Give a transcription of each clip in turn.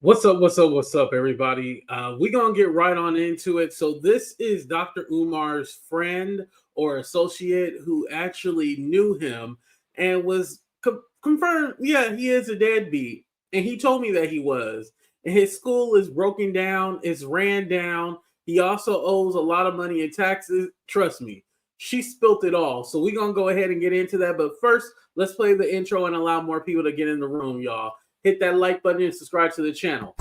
What's up? What's up? What's up, everybody? We're going to get right on into it. So, this is Dr. Umar's friend or associate who actually knew him and was confirmed. Yeah, he is a deadbeat. And he told me that he was. And his school is broken down, it's ran down. He also owes a lot of money in taxes. Trust me, she spilt it all. So, we're going to go ahead and get into that. But first, let's play the intro and allow more people to get in the room, y'all. Hit that like button and subscribe to the channel.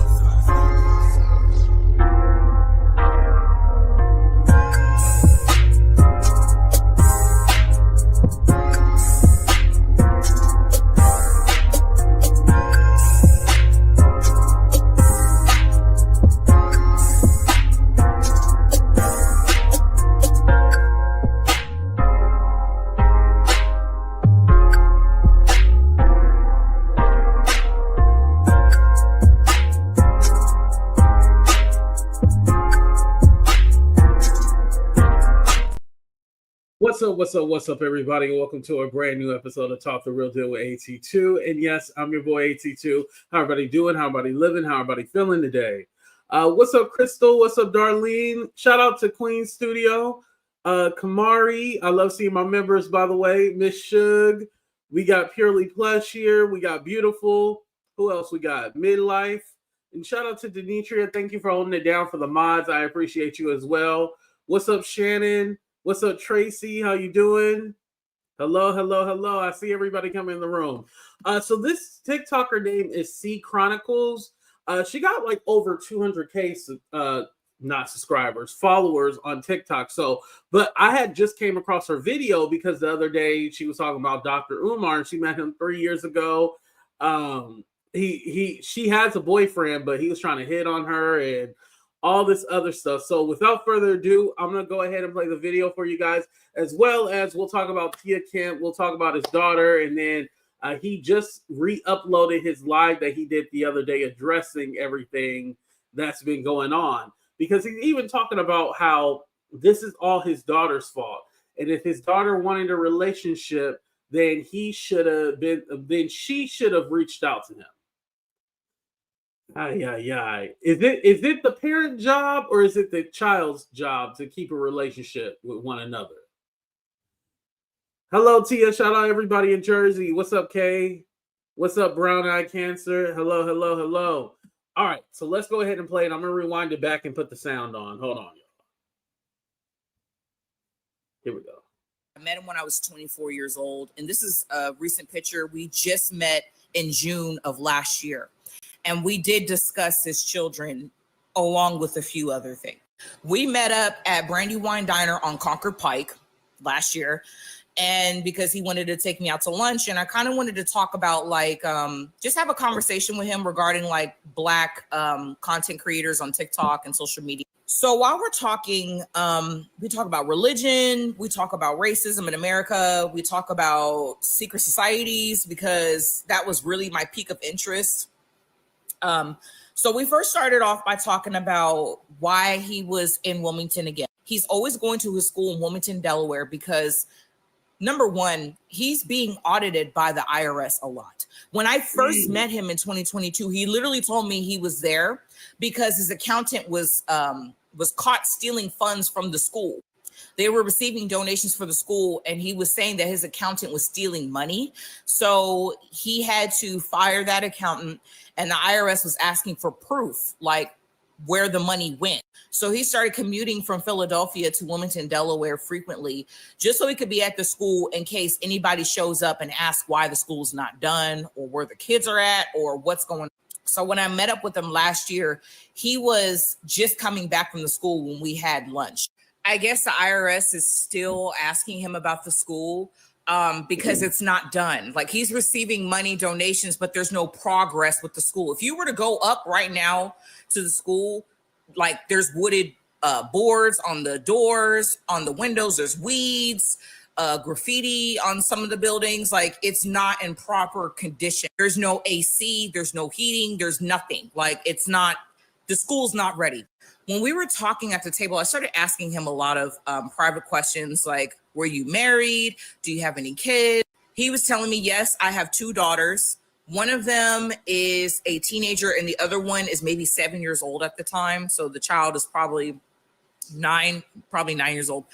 What's up, everybody? Welcome to a brand new episode of Talk the Real Deal with AT2. And yes, I'm your boy AT2. How everybody doing? How everybody living? How everybody feeling today? What's up, Crystal? What's up, Darlene? Shout out to Queen Studio. Kamari, I love seeing my members, by the way. Miss Shug. We got Purely Plush here. We got Beautiful. Who else we got? Midlife. And shout out to Denitria. Thank you for holding it down for the mods. I appreciate you as well. What's up, Shannon? What's up, Tracy? How you doing? Hello. I see everybody coming in the room. So this TikToker name is C Chronicles. She got like over 200K not subscribers, followers on TikTok. So, but I had just came across her video because the other day she was talking about Dr. Umar and she met him 3 years ago. She has a boyfriend, but he was trying to hit on her and all this other stuff. So without further ado, I'm going to go ahead and play the video for you guys, as well as we'll talk about Tia Kemp. We'll talk about his daughter. And then he just re-uploaded his live that he did the other day addressing everything that's been going on. Because he's even talking about how this is all his daughter's fault. And if his daughter wanted a relationship, then she should have reached out to him. Is it the parent job or is it the child's job to keep a relationship with one another? Hello, Tia. Shout out everybody in Jersey. What's up, Kay? What's up, Brown Eye Cancer? Hello. All right, so let's go ahead and play it. I'm gonna rewind it back and put the sound on. Hold on, y'all. Here we go. I met him when I was 24 years old, and this is a recent picture. We just met in June of last year. And we did discuss his children along with a few other things. We met up at Brandywine Diner on Concord Pike last year. And because he wanted to take me out to lunch, and I kind of wanted to talk about just have a conversation with him regarding like Black content creators on TikTok and social media. So while we're talking, we talk about religion, we talk about racism in America, we talk about secret societies, because that was really my peak of interest. So we first started off by talking about why he was in Wilmington again. He's always going to his school in Wilmington, Delaware, because number one, he's being audited by the IRS a lot. When I first met him in 2022, he literally told me he was there because his accountant was caught stealing funds from the school. They were receiving donations for the school, and he was saying that his accountant was stealing money. So he had to fire that accountant, and the IRS was asking for proof, like where the money went. So he started commuting from Philadelphia to Wilmington, Delaware frequently, just so he could be at the school in case anybody shows up and asks why the school's not done or where the kids are at or what's going on. So when I met up with him last year, he was just coming back from the school when we had lunch. I guess the IRS is still asking him about the school because it's not done. Like, he's receiving money, donations, but there's no progress with the school. If you were to go up right now to the school, like, there's wooded boards on the doors, on the windows, there's weeds, graffiti on some of the buildings. Like, it's not in proper condition. There's no AC, there's no heating, there's nothing. Like, it's not, the school's not ready. When we were talking at the table, I started asking him a lot of private questions like, were you married? Do you have any kids? He was telling me, yes, I have 2 daughters. One of them is a teenager, and the other one is maybe 7 years old at the time. So the child is probably 9 years old.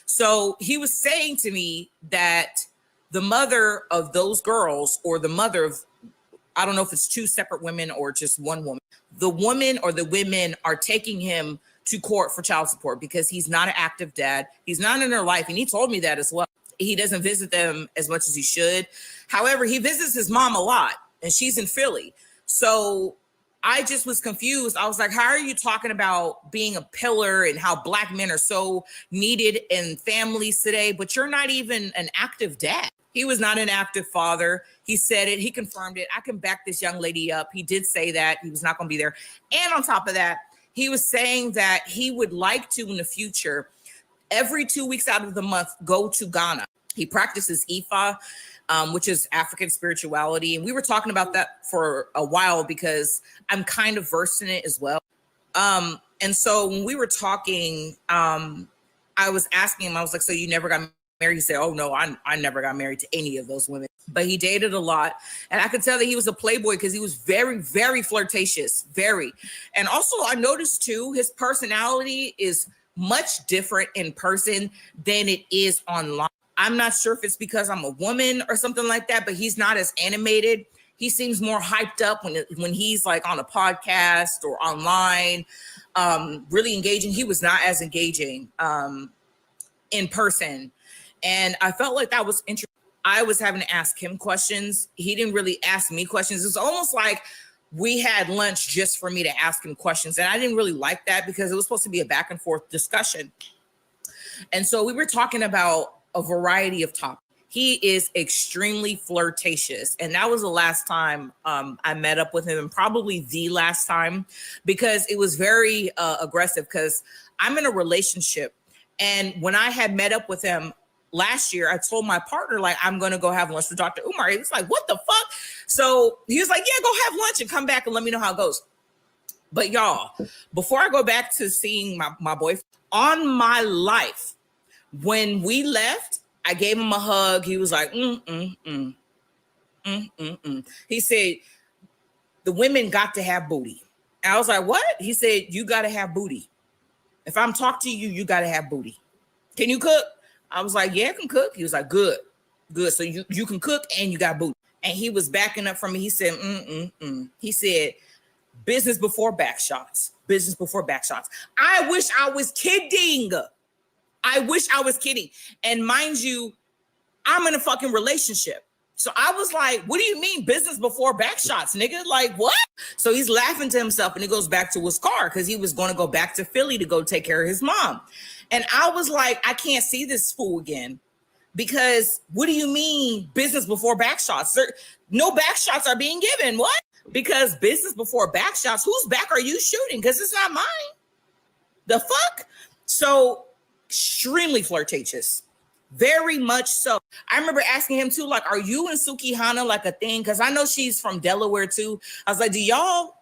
So he was saying to me that the mother of those girls, or the mother of, I don't know if it's two separate women or just one woman, the woman or the women are taking him to court for child support because he's not an active dad. He's not in their life. And he told me that as well. He doesn't visit them as much as he should. However, he visits his mom a lot, and she's in Philly. So I just was confused. I was like, how are you talking about being a pillar and how Black men are so needed in families today, but you're not even an active dad? He was not an active father. He said it. He confirmed it. I can back this young lady up. He did say that he was not going to be there. And on top of that, he was saying that he would like to, in the future, every 2 weeks out of the month, go to Ghana. He practices Ifa, which is African spirituality. And we were talking about that for a while because I'm kind of versed in it as well. And so when we were talking, I was asking him, I was like, so you never got married? He said, oh no, I never got married to any of those women. But he dated a lot. And I could tell that he was a playboy because he was very, very flirtatious, very. And also I noticed too, his personality is much different in person than it is online. I'm not sure if it's because I'm a woman or something like that, but he's not as animated. He seems more hyped up when he's like on a podcast or online, really engaging. He was not as engaging in person. And I felt like that was interesting. I was having to ask him questions. He didn't really ask me questions. It's almost like we had lunch just for me to ask him questions. And I didn't really like that because it was supposed to be a back and forth discussion. And so we were talking about a variety of topics. He is extremely flirtatious. And that was the last time I met up with him, and probably the last time, because it was very aggressive because I'm in a relationship. And when I had met up with him last year, I told my partner, like, I'm going to go have lunch with Dr. Umar. He was like, what the fuck? So he was like, yeah, go have lunch and come back and let me know how it goes. But y'all, before I go back to seeing my boyfriend, on my life, when we left, I gave him a hug. He was like, He said, the women got to have booty. And I was like, what? He said, you got to have booty. If I'm talking to you, you got to have booty. Can you cook? I was like, yeah, I can cook. He was like, good. So you can cook and you got booty. And he was backing up from me. He said, He said, business before back shots. Business before back shots. I wish I was kidding. And mind you, I'm in a fucking relationship. So I was like, what do you mean business before back shots, nigga? Like, what? So he's laughing to himself, and he goes back to his car because he was going to go back to Philly to go take care of his mom. And I was like, I can't see this fool again, because what do you mean business before back shots? No back shots are being given. What? Because business before back shots, whose back are you shooting? Because it's not mine. The fuck? So extremely flirtatious. Very much so. I remember asking him too, like, are you and Suki Hana like a thing? Because I know she's from Delaware too. I was like, do y'all,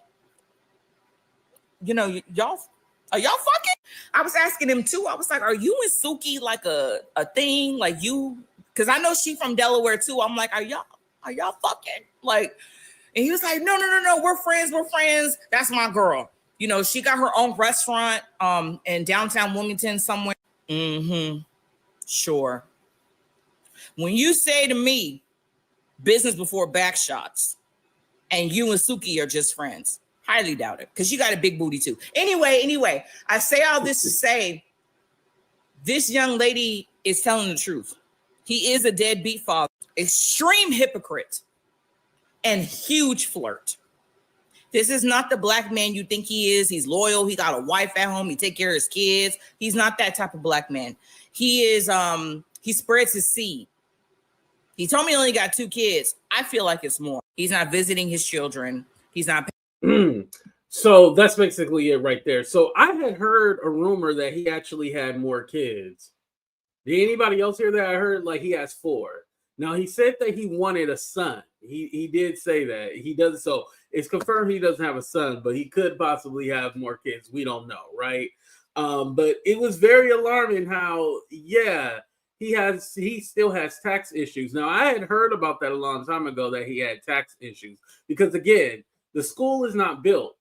are y'all fucking? I was asking him too. I was like, are you and Suki like a thing? Like you, because I know she from Delaware too. I'm like, are y'all fucking? Like, and he was like, no, we're friends. That's my girl. You know, she got her own restaurant in downtown Wilmington somewhere. Sure. When you say to me, business before back shots, and you and Suki are just friends, highly doubt it, because you got a big booty too. Anyway, I say all this to say, this young lady is telling the truth. He is a deadbeat father, extreme hypocrite, and huge flirt. This is not the Black man you think he is. He's loyal. He got a wife at home. He take care of his kids. He's not that type of Black man. He is, he spreads his seed. He told me he only got 2 kids. I feel like it's more. He's not visiting his children. He's not. So that's basically it right there. So I had heard a rumor that he actually had more kids. Did anybody else hear that? I heard like he has 4. Now he said that he wanted a son. He did say that he doesn't. So it's confirmed he doesn't have a son, but he could possibly have more kids. We don't know, right? But it was very alarming how, he he still has tax issues. Now, I had heard about that a long time ago, that he had tax issues, because again, the school is not built,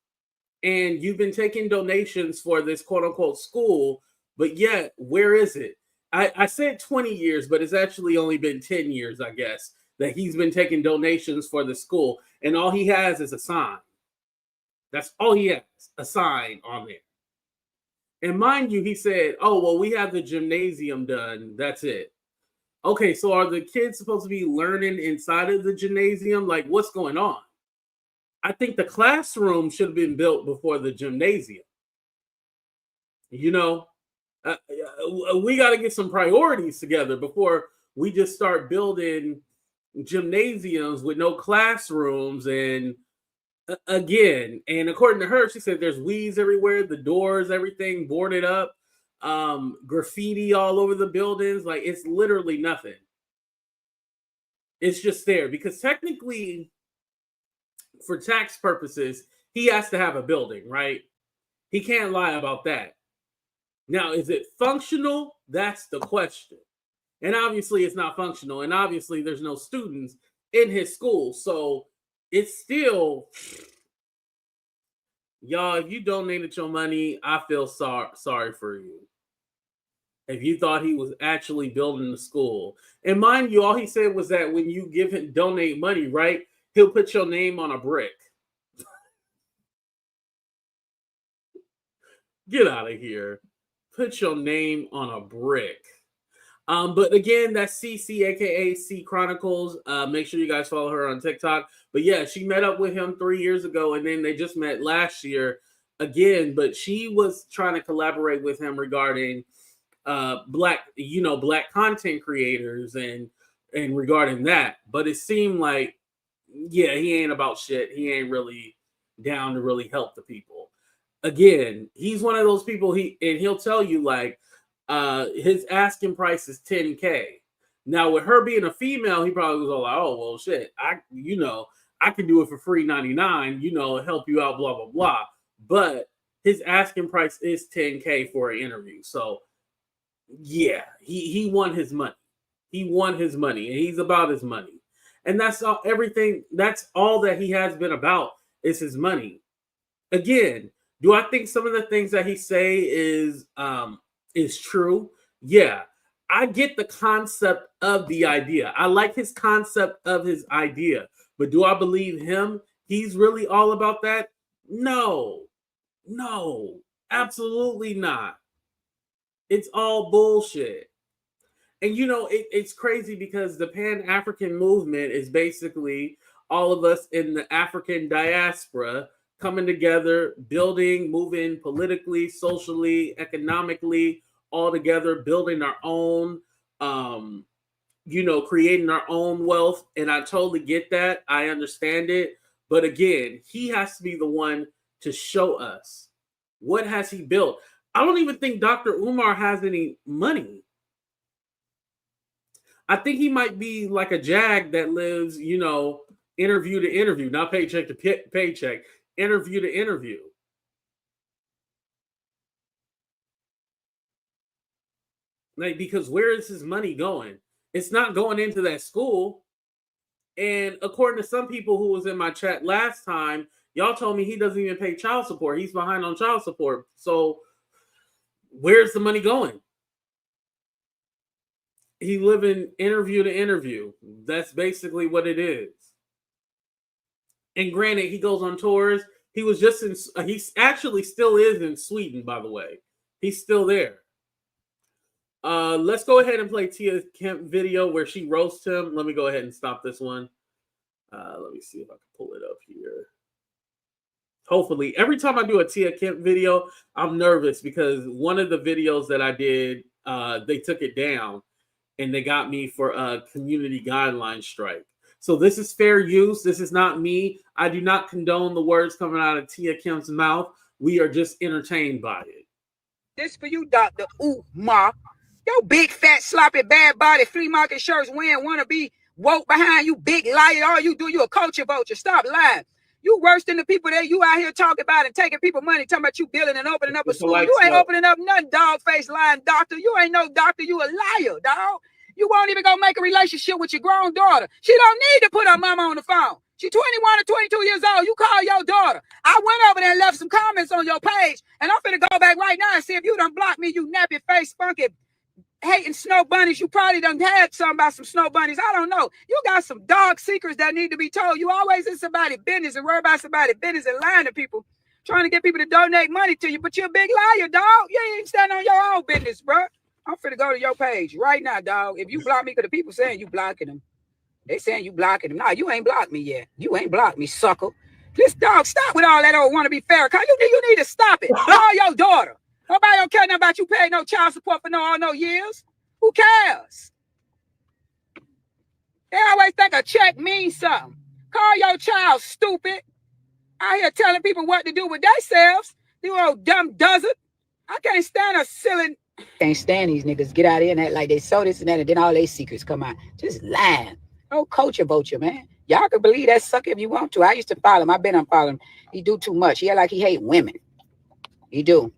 and you've been taking donations for this quote unquote school, but yet where is it? I said 20 years, but it's actually only been 10 years, I guess, that he's been taking donations for the school, and all he has is a sign. That's all he has, a sign on there. And mind you, he said, oh, well, we have the gymnasium done. That's it. Okay, so are the kids supposed to be learning inside of the gymnasium? Like, what's going on? I think the classroom should have been built before the gymnasium. You know, we got to get some priorities together before we just start building gymnasiums with no classrooms. And again, and according to her, she said there's weeds everywhere, the doors, everything boarded up, graffiti all over the buildings. Like, it's literally nothing. It's just there because technically, for tax purposes, he has to have a building, right? He can't lie about that. Now, is it functional? That's the question. And obviously it's not functional. And obviously there's no students in his school. So it's still, y'all, if you donated your money, I feel sorry for you. If you thought he was actually building the school. And mind you, all he said was that when you give him donate money, right, he'll put your name on a brick. Get out of here. Put your name on a brick. But again, that's CC, aka C Chronicles. Make sure you guys follow her on TikTok. But yeah, she met up with him 3 years ago, and then they just met last year again. But she was trying to collaborate with him regarding black content creators and regarding that. But it seemed like, yeah, he ain't about shit. He ain't really down to really help the people. Again, he's one of those people, he'll tell you like his asking price is $10K. Now with her being a female, he probably was all like, oh well shit, I can do it for free $99, help you out, blah blah blah. But his asking price is $10K for an interview. So yeah, he won his money. He won his money, and he's about his money. And that's all, everything. That's all that he has been about is his money. Again, do I think some of the things that he say is true? Yeah, I get the concept of the idea. I like his concept of his idea. But do I believe him? He's really all about that? No, absolutely not. It's all bullshit. And it's crazy because the Pan African movement is basically all of us in the African diaspora coming together, building, moving politically, socially, economically, all together, building our own, creating our own wealth. And I totally get that. I understand it. But again, he has to be the one to show us. What has he built? I don't even think Dr. Umar has any money. I think he might be like a jag that lives, interview to interview, not paycheck to paycheck, interview to interview. Like, because where is his money going? It's not going into that school. And according to some people who was in my chat last time, y'all told me he doesn't even pay child support. He's behind on child support. So where's the money going? He living interview to interview. That's basically what it is. And granted, he goes on tours. He was just he actually still is in Sweden, by the way. He's still there. Let's go ahead and play Tia Kemp video where she roasts him. Let me go ahead and stop this one. Let me see if I can pull it up here. Hopefully, every time I do a Tia Kemp video, I'm nervous because one of the videos that I did, they took it down. And they got me for a community guideline strike. So this is fair use. This is not me. I do not condone the words coming out of Tia Kemp's mouth. We are just entertained by it. This for you, Dr. Umar. Yo, big, fat, sloppy, bad body, flea market shirts wearing, wanna be woke behind you, big liar. All you do, you a culture vulture. Stop lying. You worse than the people that you out here talking about and taking people money, talking about you building and opening up a school. You ain't opening up nothing, dog face lying doctor. You ain't no doctor. You a liar, dog. You won't even go make a relationship with your grown daughter. She don't need to put her mama on the phone. She's 21 or 22 years old. You call your daughter. I went over there and left some comments on your page, and I'm finna go back right now and see if you done blocked me, you nappy face funky hating snow bunnies. You probably done had something about some snow bunnies. I don't know. You got some dog secrets that need to be told. You always in somebody's business and worry about somebody's business and lying to people, trying to get people to donate money to you, but you're a big liar, dog. You ain't even stand on your own business, bro. I'm finna go to your page right now, dog. If you block me, because the people saying you blocking them. They saying you blocking them. Nah, you ain't blocked me yet. You ain't blocked me, sucker. This dog, stop with all that old wanna be fair. You need to stop it. Call your daughter. Nobody don't care nothing about you paying no child support for no years. Who cares? They always think a check means something. Call your child stupid. Out here telling people what to do with themselves. You old dumb doesn't. I can't stand a silly. Can't stand these niggas get out here and act like they so this and that, and then all their secrets come out. Just lying. No culture vulture, man. Y'all can believe that sucker if you want to. I used to follow him. I've been unfollowing him. He do too much. He act like he hate women. He do.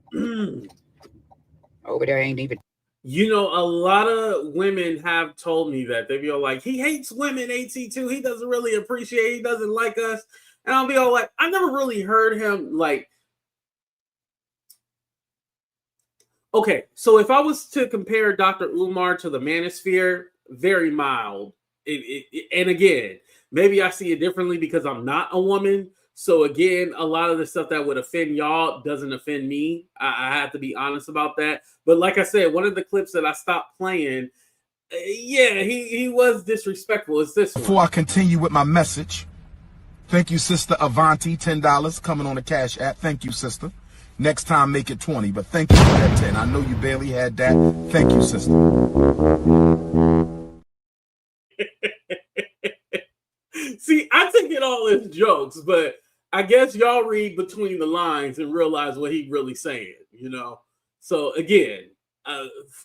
Over there ain't even. You know, a lot of women have told me that. They be all like, he hates women, AT2. He doesn't really appreciate, he doesn't like us. And I'll be all like, I never really heard him like. Okay, so if I was to compare Dr. Umar to the Manosphere, very mild. And again, maybe I see it differently because I'm not a woman. So again, a lot of the stuff that would offend y'all doesn't offend me. I have to be honest about that. But like I said, one of the clips that I stopped playing, yeah, he was disrespectful. It's this one. Before I continue with my message, thank you, Sister Avanti, $10 coming on the Cash App. Thank you, sister. Next time, make it 20, but thank you for that 10. I know you barely had that. Thank you, sister. See, I take it all as jokes, but I guess y'all read between the lines and realize what he's really saying, you know? So again,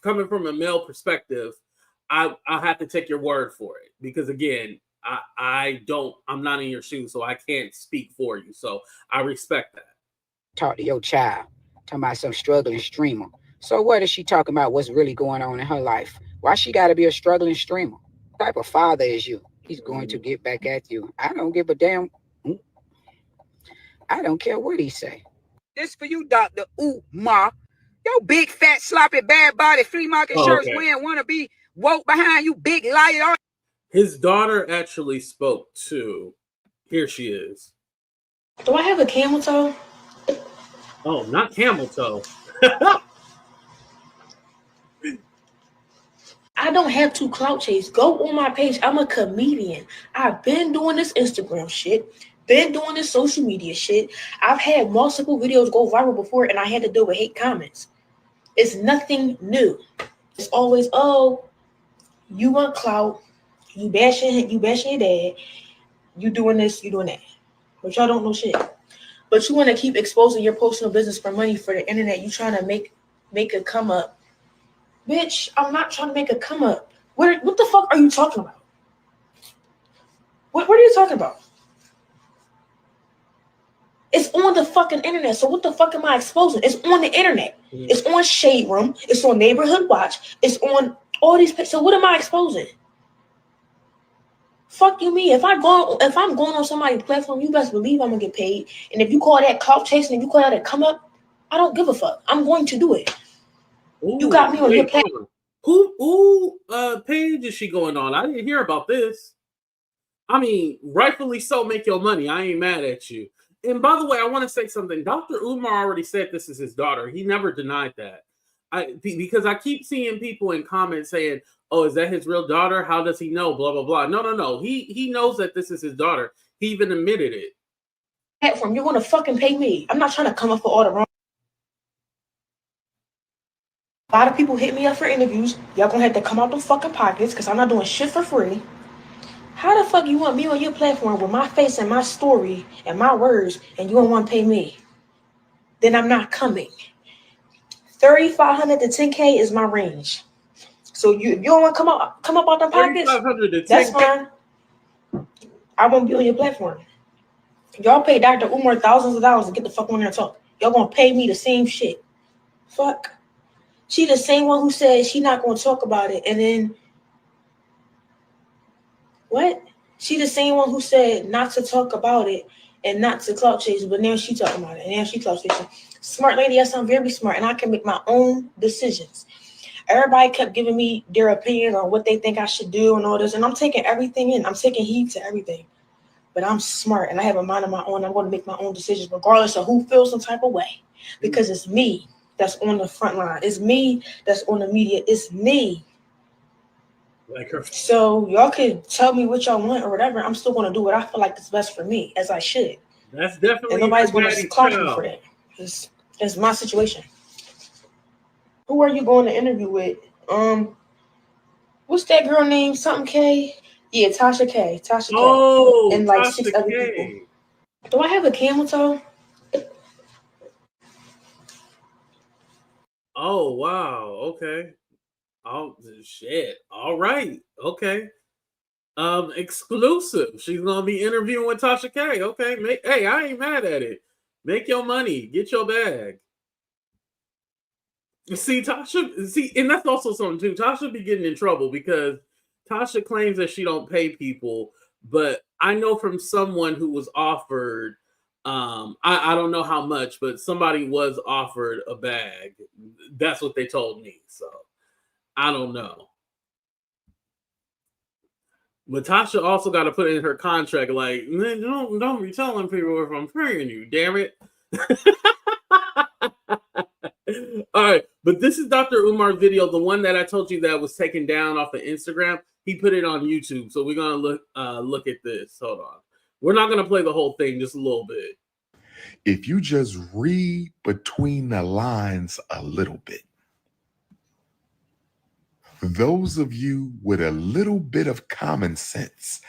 coming from a male perspective, I have to take your word for it because again, I'm not in your shoes, so I can't speak for you. So I respect that. Talk to your child, talking about some struggling streamer. So what is she talking about? What's really going on in her life? Why she got to be a struggling streamer? What type of father is you? He's going to get back at you. I don't give a damn. I don't care what he say. This for you, Dr. Umar. Yo, big, fat, sloppy, bad body, flea market shirts wearing, wanna be woke behind you, big liar. His daughter actually spoke too. Here she is. Do I have a camel toe? Oh, not camel toe. I don't have to clout chase. Go on my page. I'm a comedian. I've been doing this Instagram shit. Been doing this social media shit. I've had multiple videos go viral before, and I had to deal with hate comments. It's nothing new. It's always, oh, you want clout, you bashing your dad, you doing this, you doing that. But y'all don't know shit. But you want to keep exposing your personal business for money for the internet. You trying to make a come up. Bitch, I'm not trying to make a come up. What the fuck are you talking about? What are you talking about? It's on the fucking internet. So what the fuck am I exposing? It's on the internet. It's on Shade Room. It's on Neighborhood Watch. It's on all these. So what am I exposing? Fuck you, me. If I'm going on somebody's platform, you best believe I'm gonna get paid. And if you call that clout chasing, if you call that a come up, I don't give a fuck. I'm going to do it. Ooh, you got me on your platform. Who page is she going on? I didn't hear about this. I mean, rightfully so, make your money. I ain't mad at you. And by the way, I want to say something. Dr. Umar already said this is his daughter. He never denied that. Because I keep seeing people in comments saying, oh, is that his real daughter? How does he know? Blah, blah, blah. No. He knows that this is his daughter. He even admitted it. Platform, you're going to fucking pay me. I'm not trying to come up for all the wrong. A lot of people hit me up for interviews. Y'all going to have to come out them fucking pockets because I'm not doing shit for free. How the fuck you want me on your platform with my face and my story and my words and you don't want to pay me? Then I'm not coming. 3,500 to 10K is my range. So you don't want to come up out them pockets? That's fine. I won't be on your platform. Y'all pay Dr. Umar thousands of dollars to get the fuck on there and talk. Y'all gonna pay me the same shit. Fuck. She the same one who said she not gonna talk about it, and then What? She the same one who said not to talk about it and not to clout chase, but now she talking about it. And now she clout chasing. Smart lady, yes, I'm very smart, and I can make my own decisions. Everybody kept giving me their opinion on what they think I should do and all this, and I'm taking everything in. I'm taking heed to everything. But I'm smart, and I have a mind of my own. I'm going to make my own decisions, regardless of who feels some type of way, because it's me that's on the front line. It's me that's on the media. It's me. Like her. So y'all can tell me what y'all want or whatever. I'm still going to do what I feel like is best for me, as I should. That's definitely. And nobody's going to clock me for that. It's my situation. Who are you going to interview with? What's that girl name? Something K? Yeah, Tasha K. Tasha K. Oh, and like Tasha 6 other K. people. Do I have a camel toe? Oh wow. Okay. Oh shit. All right. Okay. Exclusive. She's gonna be interviewing with Tasha K. Okay. Hey, I ain't mad at it. Make your money. Get your bag. See, Tasha. And that's also something too. Tasha be getting in trouble because Tasha claims that she don't pay people, but I know from someone who was offered. I don't know how much, but somebody was offered a bag. That's what they told me. So I don't know. But Tasha also got to put in her contract, like, man, don't be telling people if I'm paying you, damn it. All right, but this is Dr. Umar's video, the one that I told you that was taken down off of Instagram. He put it on YouTube, so we're gonna look at this. Hold on, we're not gonna play the whole thing, just a little bit. If you just read between the lines a little bit, those of you with a little bit of common sense,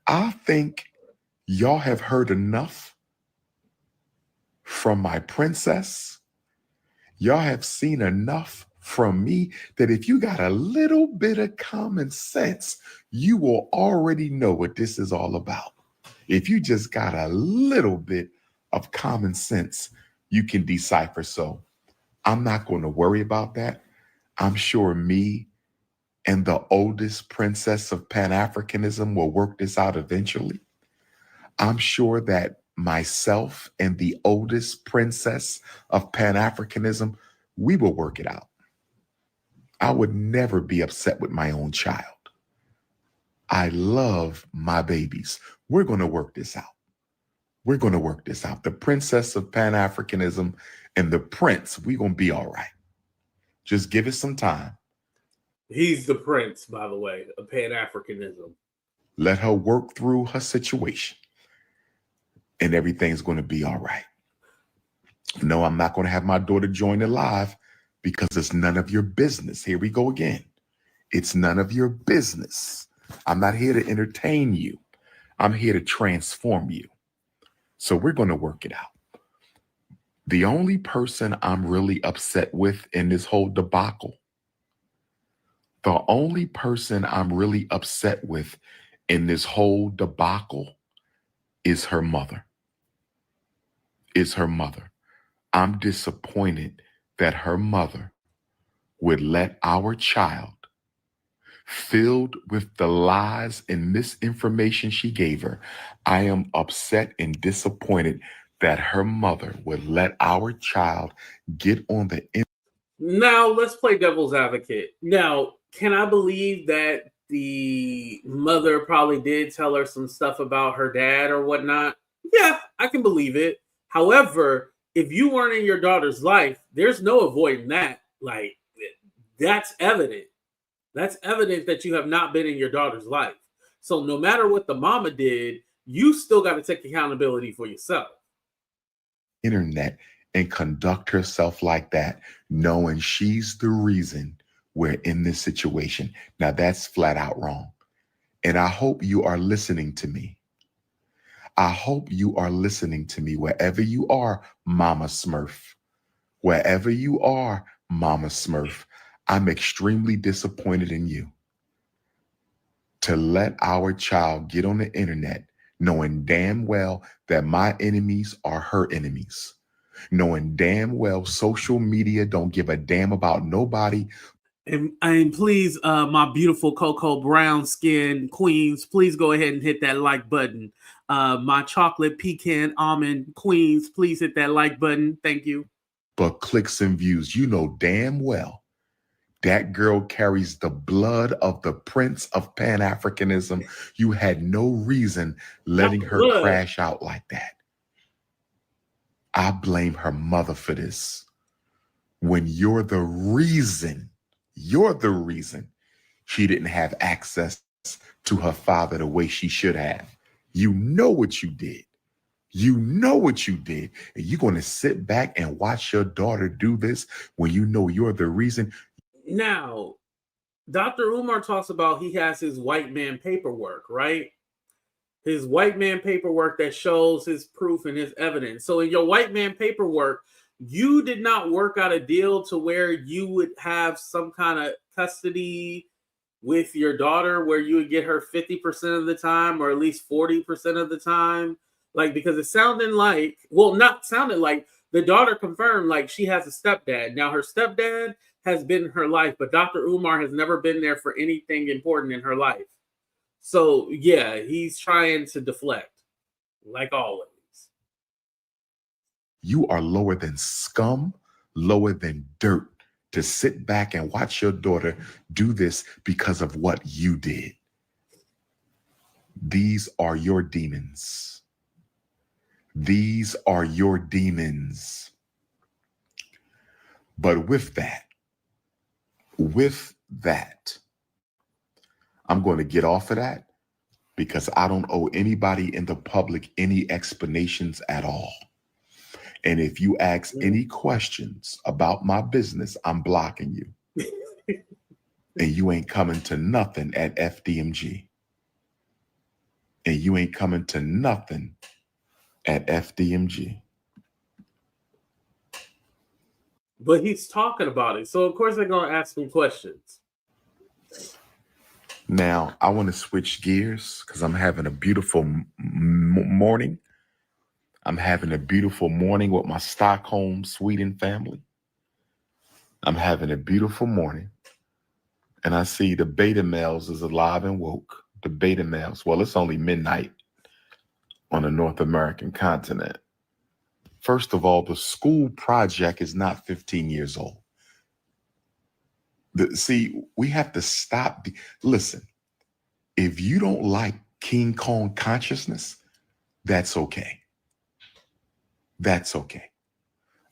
I think y'all have heard enough from my princess. Y'all have seen enough from me that if you got a little bit of common sense, you will already know what this is all about. If you just got a little bit of common sense, you can decipher. So I'm not going to worry about that. I'm sure me and the oldest princess of Pan-Africanism will work this out eventually. I'm sure that myself and the oldest princess of Pan-Africanism, we will work it out. I would never be upset with my own child. I love my babies. We're going to work this out. We're going to work this out. The princess of Pan-Africanism and the prince, we're going to be all right. Just give it some time. He's the prince, by the way, of Pan-Africanism. Let her work through her situation, and everything's going to be all right. No, I'm not going to have my daughter join the live because it's none of your business. Here we go again. It's none of your business. I'm not here to entertain you. I'm here to transform you. So we're going to work it out. The only person I'm really upset with in this whole debacle, the only person I'm really upset with in this whole debacle is her mother. I'm disappointed that her mother would let our child, filled with the lies and misinformation she gave her, I am upset and disappointed that her mother would let our child get on the internet. Now, let's play devil's advocate. Now, can I believe that the mother probably did tell her some stuff about her dad or whatnot? Yeah, I can believe it. However, if you weren't in your daughter's life, there's no avoiding that. Like, that's evident. That's evident that you have not been in your daughter's life. So no matter what the mama did, you still got to take accountability for yourself. Internet and conduct herself like that, knowing she's the reason we're in this situation. Now that's flat out wrong. And I hope you are listening to me. I hope you are listening to me wherever you are, Mama Smurf. Wherever you are, Mama Smurf, I'm extremely disappointed in you. To let our child get on the internet knowing damn well that my enemies are her enemies. Knowing damn well social media don't give a damn about nobody. And please, my beautiful cocoa brown skin queens, please go ahead and hit that like button. My chocolate pecan almond queens, please hit that like button. Thank you. But clicks and views, you know damn well that girl carries the blood of the Prince of Pan-Africanism. You had no reason letting her crash out like that. I blame her mother for this. When you're the reason she didn't have access to her father the way she should have. You know what you did. You know what you did. And you're going to sit back and watch your daughter do this when you know you're the reason. Now, Dr. Umar talks about he has his white man paperwork, right? His white man paperwork that shows his proof and his evidence. So in your white man paperwork, you did not work out a deal to where you would have some kind of custody with your daughter where you would get her 50% of the time or at least 40% of the time. Like, because it sounded like, well, not sounded like, the daughter confirmed like she has a stepdad. Now her stepdad has been in her life, but Dr. Umar has never been there for anything important in her life. So yeah, he's trying to deflect, like always. You are lower than scum, lower than dirt to sit back and watch your daughter do this because of what you did. These are your demons. These are your demons. But with that, I'm going to get off of that because I don't owe anybody in the public any explanations at all. And if you ask any questions about my business, I'm blocking you. And you ain't coming to nothing at FDMG. And you ain't coming to nothing at FDMG. But he's talking about it. So of course they're going to ask him questions. Now, I want to switch gears because I'm having a beautiful morning. I'm having a beautiful morning with my Stockholm, Sweden family. I'm having a beautiful morning. And I see the beta males is alive and woke. The beta males. Well, it's only midnight on the North American continent. First of all, the school project is not 15 years old. See, we have to stop. Listen, if you don't like King Kong consciousness, that's okay. That's okay.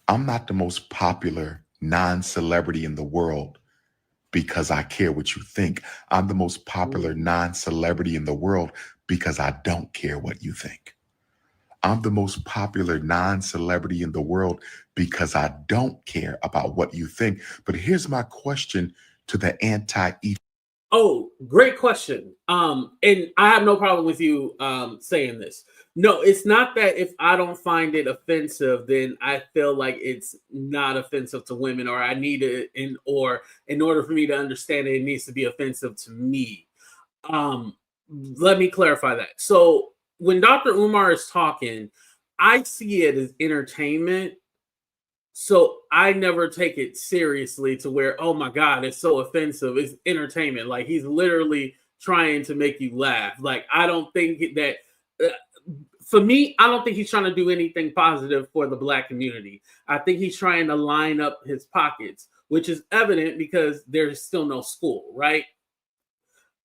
I'm not the most popular non-celebrity in the world because I care what you think. I'm the most popular non-celebrity in the world because I don't care what you think. I'm the most popular non-celebrity in the world because I don't care about what you think. But here's my question to the anti-E. Oh, great question. And I have no problem with you saying this. No, it's not that if I don't find it offensive, then I feel like it's not offensive to women, or I need it in order for me to understand it, it needs to be offensive to me. Let me clarify that. So when Dr. Umar is talking, I see it as entertainment. So I never take it seriously to where, oh my God, it's so offensive. It's entertainment. Like he's literally trying to make you laugh. Like, I don't think that, for me, I don't think he's trying to do anything positive for the Black community. I think he's trying to line up his pockets, which is evident because there's still no school, right?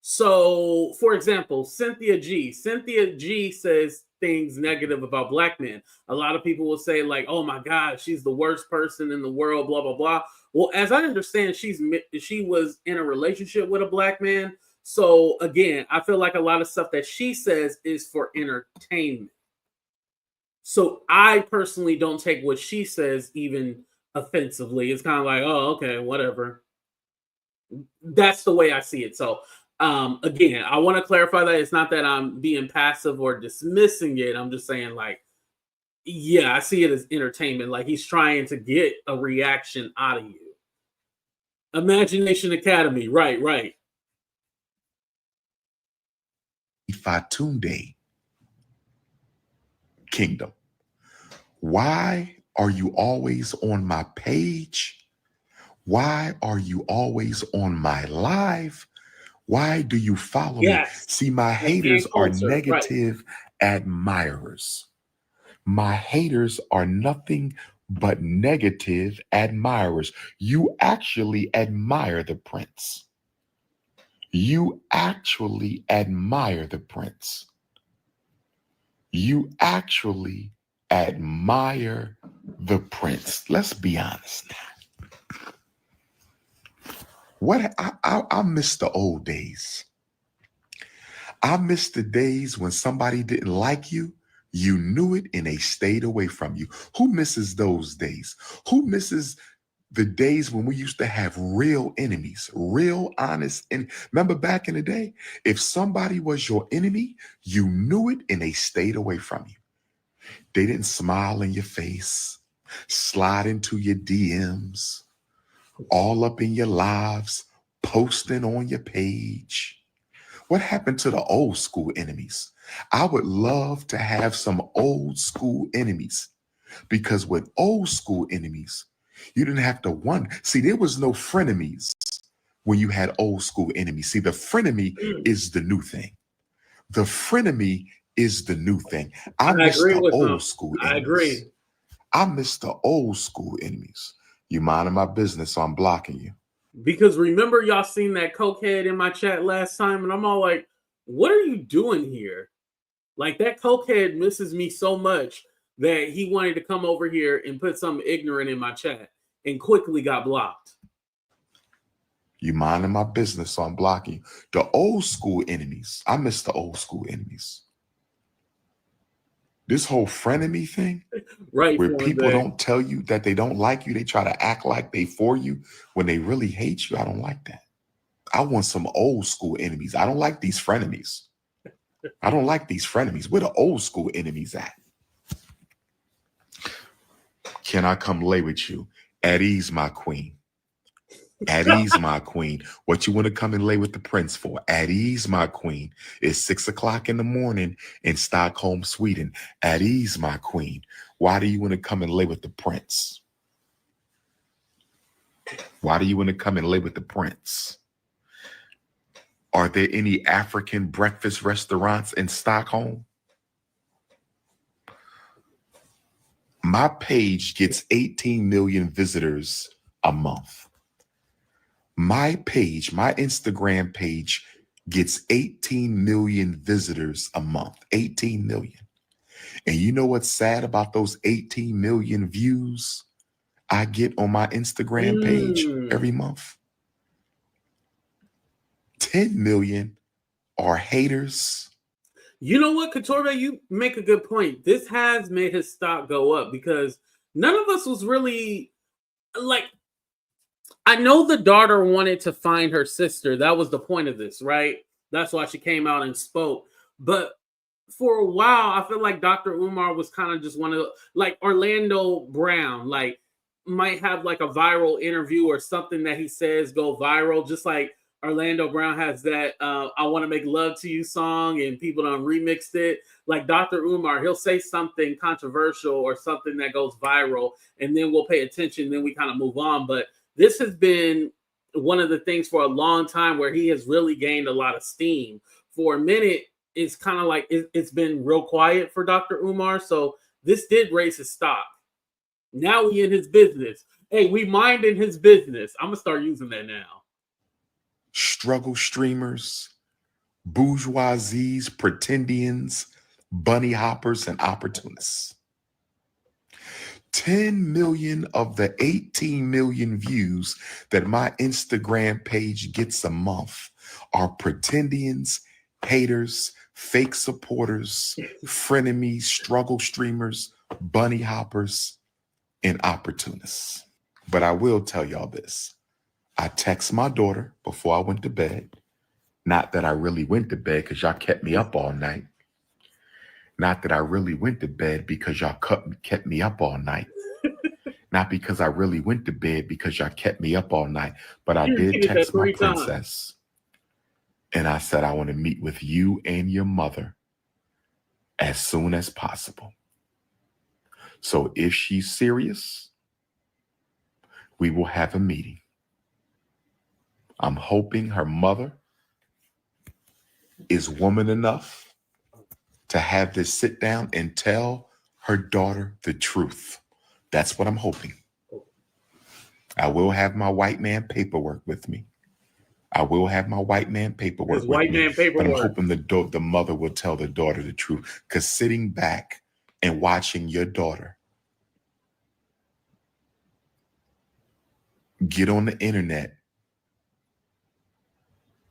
So, for example, Cynthia G says things negative about Black men. A lot of people will say like, oh my God, she's the worst person in the world, blah, blah, blah. Well, as I understand, she was in a relationship with a Black man. So again, I feel like a lot of stuff that she says is for entertainment. So I personally don't take what she says even offensively. It's kind of like, oh, okay, whatever. That's the way I see it. So again, I want to clarify that it's not that I'm being passive or dismissing it. I'm just saying, like, yeah, I see it as entertainment. Like he's trying to get a reaction out of you. Imagination Academy, right. Fatunde Kingdom. Why are you always on my page? Why are you always on my live? Why do you follow me? Yes. See, my They can't haters are culture, right. negative admirers. My haters are nothing but negative admirers. You actually admire the prince. You actually admire the prince. You actually admire the prince. Let's be honest. What I miss the old days. I miss the days when somebody didn't like you. You knew it and they stayed away from you. Who misses those days? Who misses the days when we used to have real enemies, real honest? And remember back in the day, if somebody was your enemy, you knew it and they stayed away from you. They didn't smile in your face, slide into your DMs, all up in your lives, posting on your page. What happened to the old school enemies? I would love to have some old school enemies, because with old school enemies, you didn't have to wonder. See, there was no frenemies when you had old school enemies. See, the frenemy is the new thing. The frenemy is the new thing. I miss agree the with old them. school I enemies. agree. I miss the old school enemies. You minding my business, so I'm blocking you. Because remember, y'all seen that cokehead in my chat last time, and I'm all like, what are you doing here? Like, that cokehead misses me so much that he wanted to come over here and put something ignorant in my chat and quickly got blocked. You minding my business, so I'm blocking you. The old school enemies. I miss the old school enemies. This whole frenemy thing, Right, where for people the- don't tell you that they don't like you, they try to act like they for you when they really hate you. I don't like that. I want some old school enemies. I don't like these frenemies. I don't like these frenemies. Where the old school enemies at? Can I come lay with you? At ease, my queen. At ease, my queen. What you want to come and lay with the prince for? At ease, my queen. It's 6 o'clock in the morning in Stockholm, Sweden. At ease, my queen. Why do you want to come and lay with the prince? Why do you want to come and lay with the prince? Are there any African breakfast restaurants in Stockholm? My page gets 18 million visitors a month. My page, my Instagram page, gets 18 million visitors a month. 18 million. And you know what's sad about those 18 million views I get on my Instagram page every month? 10 million are haters. You know what, Katorba, you make a good point. This has made his stock go up because none of us was really like, I know the daughter wanted to find her sister. That was the point of this, right? That's why she came out and spoke. But for a while, I feel like Dr. Umar was kind of just one of, like, Orlando Brown, like, might have like a viral interview or something that he says go viral, just like Orlando Brown has that I Want to Make Love to You song and people done remixed it. Like Dr. Umar, he'll say something controversial or something that goes viral, and then we'll pay attention, then we kind of move on. But this has been one of the things for a long time where he has really gained a lot of steam. For a minute, it's kind of like it's been real quiet for Dr. Umar. So this did raise his stock. Now he in his business. Hey, we minding his business. I'm going to start using that now. Struggle streamers, bourgeoisies, pretendians, bunny hoppers, and opportunists. 10 million of the 18 million views that my Instagram page gets a month are pretendians, haters, fake supporters, frenemies, struggle streamers, bunny hoppers, and opportunists. But I will tell y'all this. I text my daughter before I went to bed. Not that I really went to bed because y'all kept me up all night. Not that I really went to bed because y'all kept me up all night. Not because I really went to bed because y'all kept me up all night. But I did text my princess. And I said, I want to meet with you and your mother as soon as possible. So if she's serious, we will have a meeting. I'm hoping her mother is woman enough to have this sit down and tell her daughter the truth. That's what I'm hoping. I will have my white man paperwork with me. I will have my white man paperwork His white man but I'm paperwork. hoping the mother will tell the daughter the truth. Because sitting back and watching your daughter get on the internet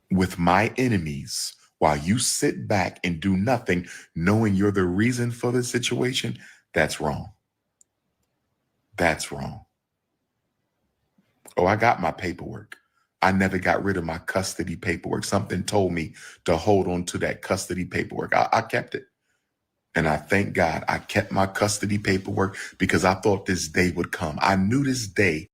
with my enemies while you sit back and do nothing, knowing you're the reason for the situation, that's wrong. That's wrong. Oh, I got my paperwork. I never got rid of my custody paperwork. Something told me to hold on to that custody paperwork. I kept it. And I thank God I kept my custody paperwork because I thought this day would come. I knew this day.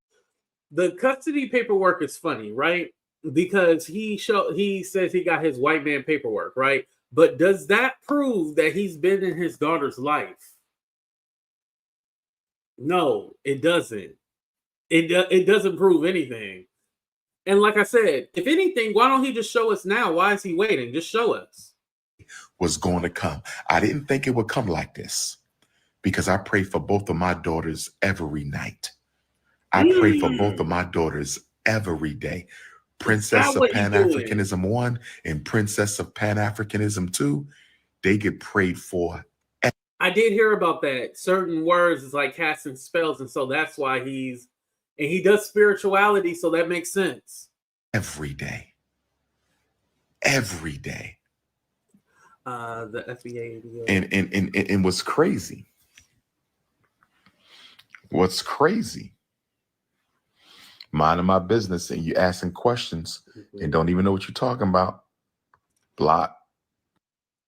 The custody paperwork is funny, right? Because he says he got his white man paperwork, right? But does that prove that he's been in his daughter's life? No, it doesn't. It doesn't prove anything. And like I said, if anything, why don't he just show us now? Why is he waiting? Just show us. Was going to come. I didn't think it would come like this because I pray for both of my daughters every night. I pray for both of my daughters every day. Princess of Pan-Africanism 1 and Princess of Pan-Africanism 2, they get prayed for. I did hear about that. Certain words is like casting spells, and so that's why he does spirituality, so that makes sense. Every day. Every day. The FBA. And what's crazy? What's crazy? Minding my business and you asking questions and don't even know what you're talking about. Block.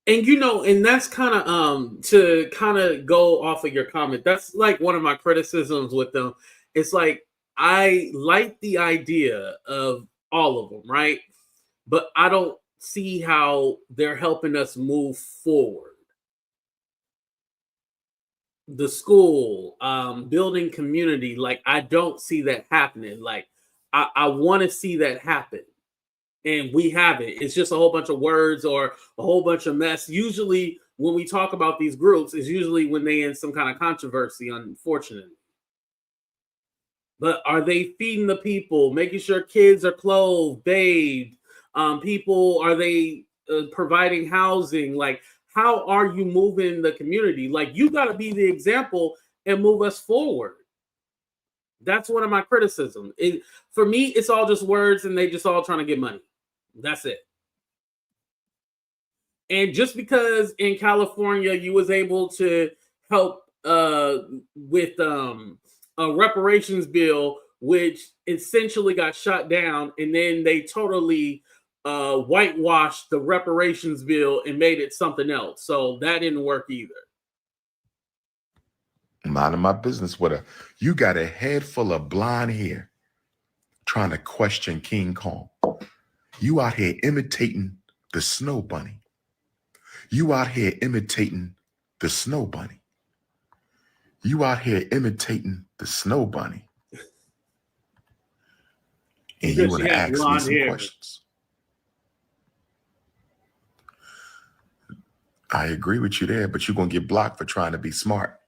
And and that's kind of to kind of go off of your comment. That's like one of my criticisms with them. It's like I like the idea of all of them, right? But I don't see how they're helping us move forward. The school, building community, like I don't see that happening. Like I want to see that happen. And we haven't. It's just a whole bunch of words or a whole bunch of mess. Usually when we talk about these groups, it's usually when they in some kind of controversy, unfortunately. But are they feeding the people, making sure kids are clothed, bathed? People, are they providing housing? Like, how are you moving the community? Like, you got to be the example and move us forward. That's one of my criticisms. For me, it's all just words and they just all trying to get money. That's it. And just because in California you was able to help with a reparations bill, which essentially got shut down, and then they totally whitewashed the reparations bill and made it something else. So that didn't work either. Minding my business with you got a head full of blonde hair trying to question King Kong. You out here imitating the snow bunny. You out here imitating the snow bunny. You out here imitating the snow bunny. And you want to ask me some questions. I agree with you there, but you're going to get blocked for trying to be smart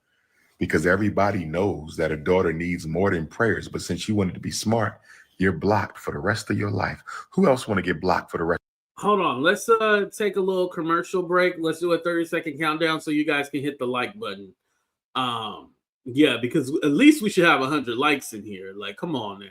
because everybody knows that a daughter needs more than prayers. But since you wanted to be smart, you're blocked for the rest of your life. Who else want to get blocked for the rest? Hold on. Let's take a little commercial break. Let's do a 30-second countdown so you guys can hit the like button. Yeah, because at least we should have 100 likes in here. Like, come on now.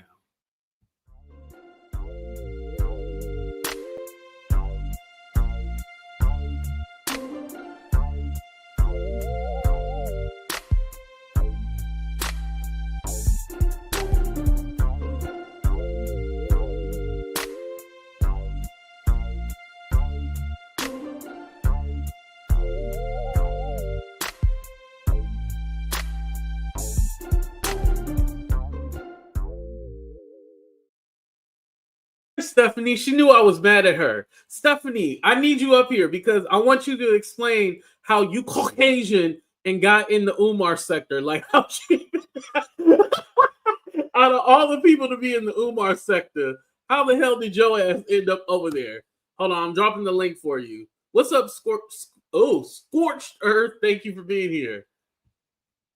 Stephanie, she knew I was mad at her. Stephanie, I need you up here because I want you to explain how you Caucasian and got in the Umar sector. Like, how she, out of all the people to be in the Umar sector, How the hell did your ass end up over there? Hold on, I'm dropping the link for you. What's up, Scorched Earth? Thank you for being here.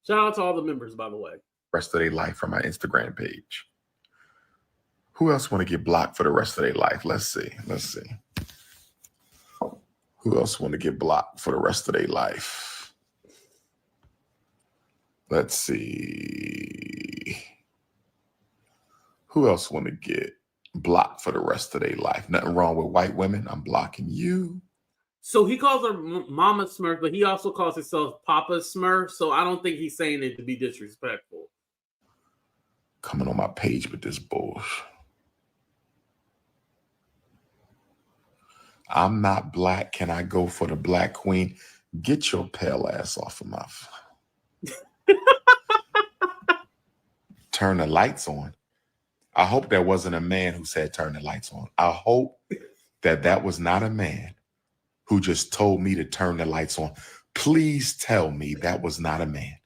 Shout out to all the members, by the way. Rest of their life from my Instagram page. Who else want to get blocked for the rest of their life? Let's see. Who else want to get blocked for the rest of their life? Let's see. Who else want to get blocked for the rest of their life? Nothing wrong with white women. I'm blocking you. So he calls her Mama Smurf, but he also calls himself Papa Smurf. So I don't think he's saying it to be disrespectful. Coming on my page with this bullshit. I'm not black. Can I go for the black queen? Get your pale ass off of my Turn the lights on. I hope that wasn't a man who said turn the lights on. I hope that was not a man who just told me to turn the lights on. Please tell me that was not a man.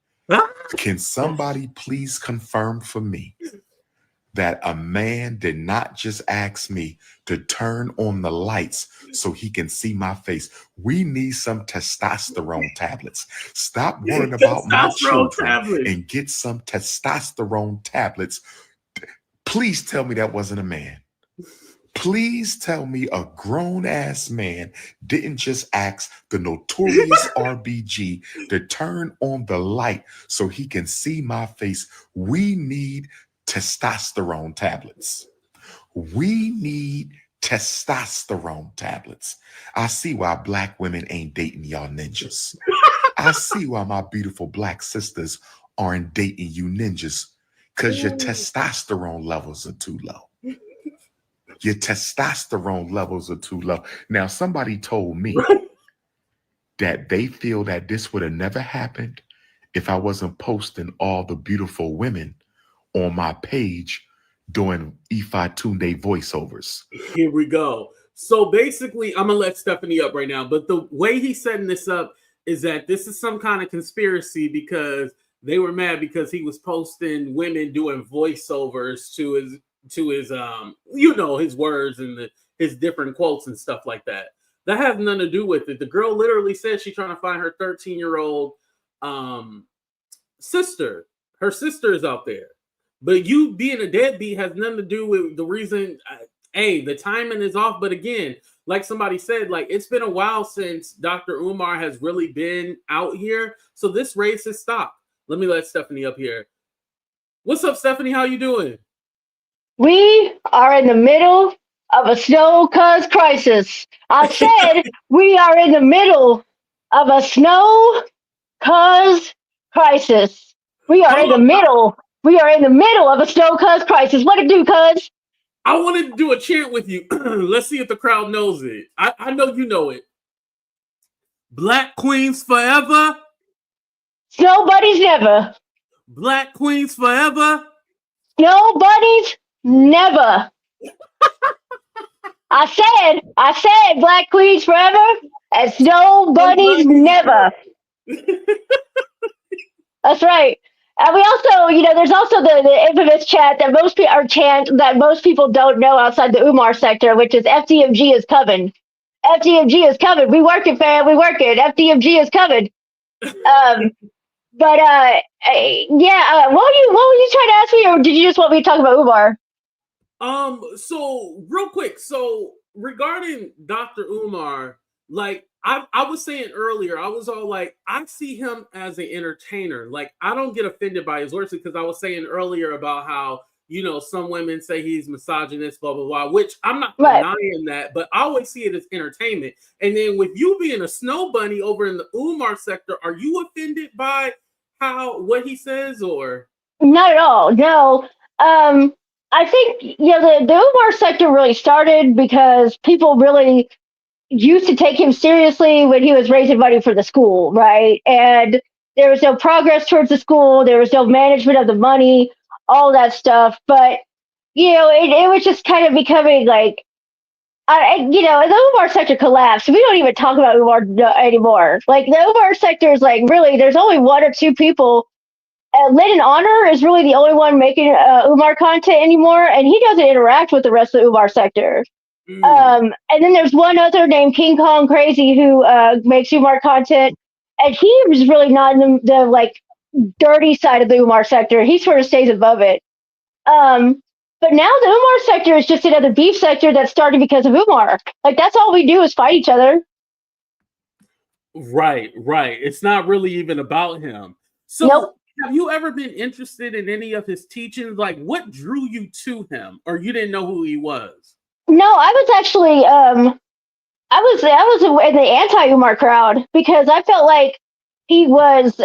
Can somebody please confirm for me that a man did not just ask me to turn on the lights so he can see my face? We need some testosterone tablets. Stop worrying about my children and get some testosterone tablets. Please tell me that wasn't a man. Please tell me a grown-ass man didn't just ask the notorious RBG to turn on the light so he can see my face. We need testosterone tablets. We need testosterone tablets. I see why black women ain't dating y'all ninjas. I see why my beautiful black sisters aren't dating you ninjas, because your testosterone levels are too low. Your testosterone levels are too low. Now, somebody told me that they feel that this would have never happened if I wasn't posting all the beautiful women on my page doing Ifa Tunde voiceovers. Here we go. So basically, I'm going to let Stephanie up right now. But the way he's setting this up is that this is some kind of conspiracy because they were mad because he was posting women doing voiceovers to his his words and his different quotes and stuff like that. That has nothing to do with it. The girl literally said she's trying to find her 13-year-old sister. Her sister is out there. But you being a deadbeat has nothing to do with the reason. The timing is off. But again, like somebody said, like it's been a while since Dr. Umar has really been out here. So this race has stopped. Let me let Stephanie up here. What's up, Stephanie? How you doing? We are in the middle of a snow cuz crisis. I said we are in the middle of a snow cuz crisis. We are in the middle of a snow cuz crisis. What it do, cuz? I wanted to do a chant with you. Let's see if the crowd knows it. I know you know it. Black queens forever. Snow buddies never. Black queens forever. Snow buddies never. I said black queens forever and snow buddies never. That's right. And we also, there's also the infamous chant that most people don't know outside the Umar sector, which is FDMG is coming. FDMG is coming. We work it, fam. We work it. FDMG is coming. What were you trying to ask me, or did you just want me to talk about Umar? So real quick. So regarding Dr. Umar, like I was saying earlier, I was all like, I see him as an entertainer. Like I don't get offended by his words because I was saying earlier about how, some women say he's misogynist, blah, blah, blah, which I'm not denying that, but I always see it as entertainment. And then with you being a snow bunny over in the Umar sector, are you offended by what he says or? Not at all. No. I think, the Umar sector really started because people really used to take him seriously when he was raising money for the school, right? And there was no progress towards the school. There was no management of the money, all that stuff. But, it was just kind of becoming like, the Umar sector collapsed. We don't even talk about Umar anymore. Like the Umar sector is like, really, there's only one or two people Lynn Honor is really the only one making Umar content anymore, and he doesn't interact with the rest of the Umar sector. And then there's one other named King Kong Crazy who makes Umar content, and he was really not in the like dirty side of the Umar sector. He sort of stays above it. But now the Umar sector is just another beef sector that started because of Umar. Like that's all we do is fight each other. Right. It's not really even about him. So Nope. have you ever been interested in any of his teachings? Like what drew you to him, or you didn't know who he was? No, I was actually I was in the anti-Umar crowd because I felt like he was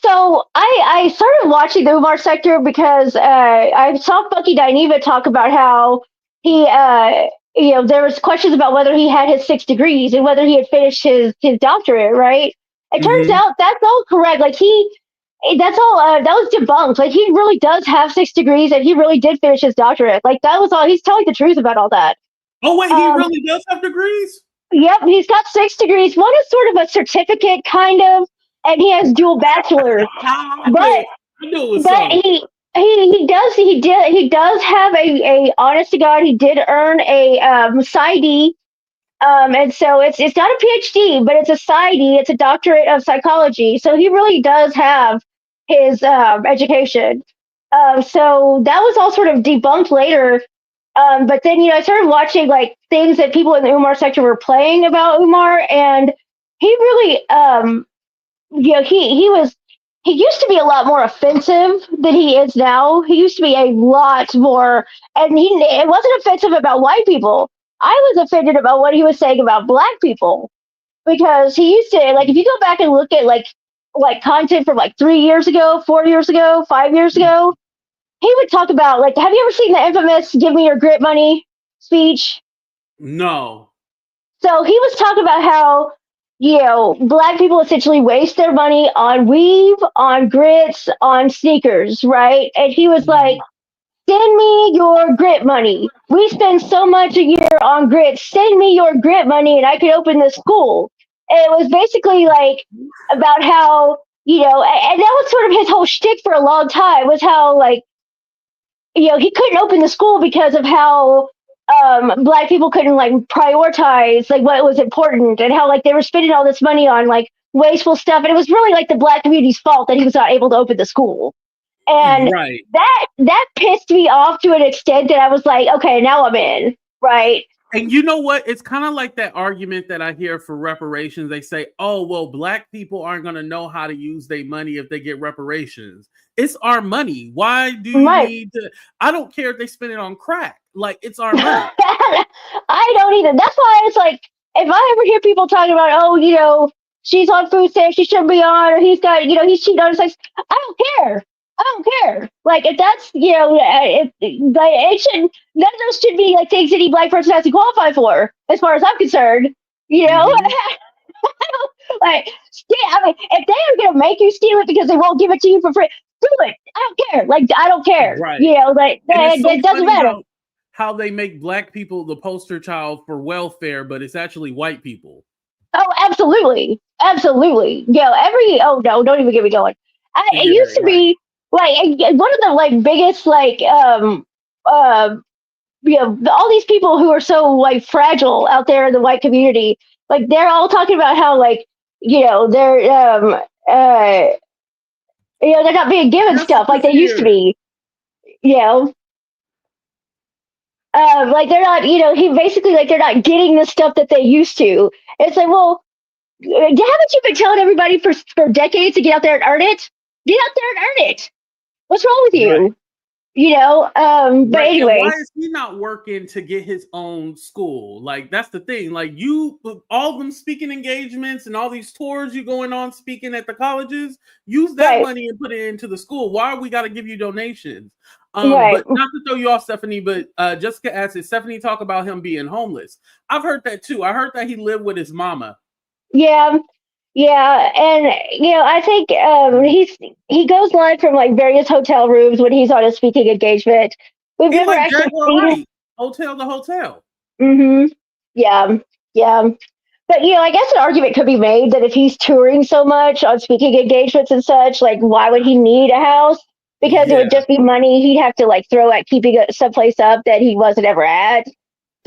so I started watching the Umar sector because I saw Funky Dineva talk about how he there was questions about whether he had his 6 degrees and whether he had finished his doctorate, right? It turns out that's all correct. Like that's all that was debunked. Like he really does have 6 degrees and he really did finish his doctorate. Like that was all. He's telling the truth about all that. Oh wait, he really does have degrees? Yep, he's got 6 degrees. One is sort of a certificate, kind of, and he has dual bachelors. But he does have a honest to God, he did earn a PsyD. And so it's not a PhD, but it's a PsyD. It's a doctorate of psychology. So he really does have his education. So that was all sort of debunked later. But then I started watching like things that people in the Umar sector were playing about Umar, and he really he used to be a lot more offensive than he is now. He used to be a lot more, and it wasn't offensive about white people. I was offended about what he was saying about black people, because he used to, like, if you go back and look at like content from like 3 years ago, 4 years ago, 5 years ago, he would talk about, like, have you ever seen the infamous "Give me your grit money" speech? No. So he was talking about how, black people essentially waste their money on weave, on grits, on sneakers, right? And he was like, send me your grit money. We spend so much a year on grits. Send me your grit money and I could open the school. And it was basically like about how, and that was sort of his whole shtick for a long time, was how, like, he couldn't open the school because of how black people couldn't like prioritize like what was important, and how like they were spending all this money on like wasteful stuff, and it was really like the black community's fault that he was not able to open the school. And that pissed me off to an extent that I was like, okay, now I'm in, right? And you know what? It's kind of like that argument that I hear for reparations. They say, oh, well, black people aren't going to know how to use their money if they get reparations. It's our money. Why do you need to? I don't care if they spend it on crack. Like, it's our money. I don't either. That's why it's like, if I ever hear people talking about, oh, she's on food stamps, she shouldn't be on, or he's got, he's cheating on his sex, I don't care. I don't care. Like, if that's, it shouldn't, none of those should be like things any black person has to qualify for, as far as I'm concerned. Like, I mean, if they are going to make you steal it because they won't give it to you for free, do it. I don't care. Like, I don't care. Right. Like, it doesn't matter. How they make black people the poster child for welfare, but it's actually white people. Oh, absolutely. Absolutely. Oh, no, don't even get me going. It used to be, like, one of the, like, biggest, like, all these people who are so, like, fragile out there in the white community, like, they're all talking about how, like, they're not being given stuff like they used to be, like, they're not, he basically, like, they're not getting the stuff that they used to. It's like, well, haven't you been telling everybody for decades to get out there and earn it? Get out there and earn it. What's wrong with you? Right. But anyway. Why is he not working to get his own school? Like, that's the thing. Like, all them speaking engagements and all these tours you going on speaking at the colleges, use that money and put it into the school. Why we got to give you donations? But not to throw you off, Stephanie, but Jessica asked, did Stephanie talk about him being homeless? I've heard that too. I heard that he lived with his mama. Yeah, and I think he goes live from like various hotel rooms when he's on a speaking engagement. We've never actually seen hotel to hotel. Yeah. But I guess an argument could be made that if he's touring so much on speaking engagements and such, like, why would he need a house? Because it Yeah. would just be money he'd have to like throw at keeping someplace up that he wasn't ever at.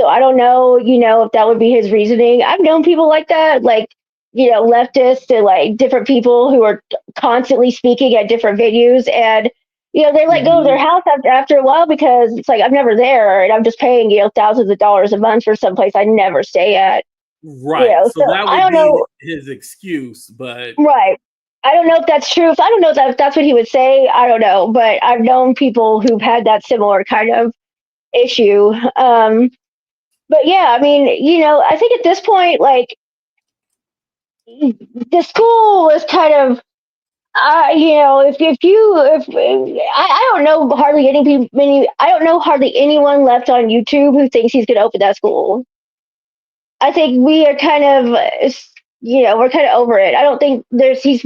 So I don't know, if that would be his reasoning. I've known people like that, like, leftists and like different people who are constantly speaking at different venues, and they let go of their house after a while because it's like, I'm never there and I'm just paying thousands of dollars a month for someplace I never stay at. Right. So So that I would don't be know. his excuse, but Right. I don't know if that's true. I don't know if that's what he would say. I don't know, but I've known people who've had that similar kind of issue. But yeah, I mean, I think at this point, like, the school is kind of, if I don't know hardly I don't know hardly anyone left on YouTube who thinks he's going to open that school. I think we are kind of, we're kind of over it. I don't think he's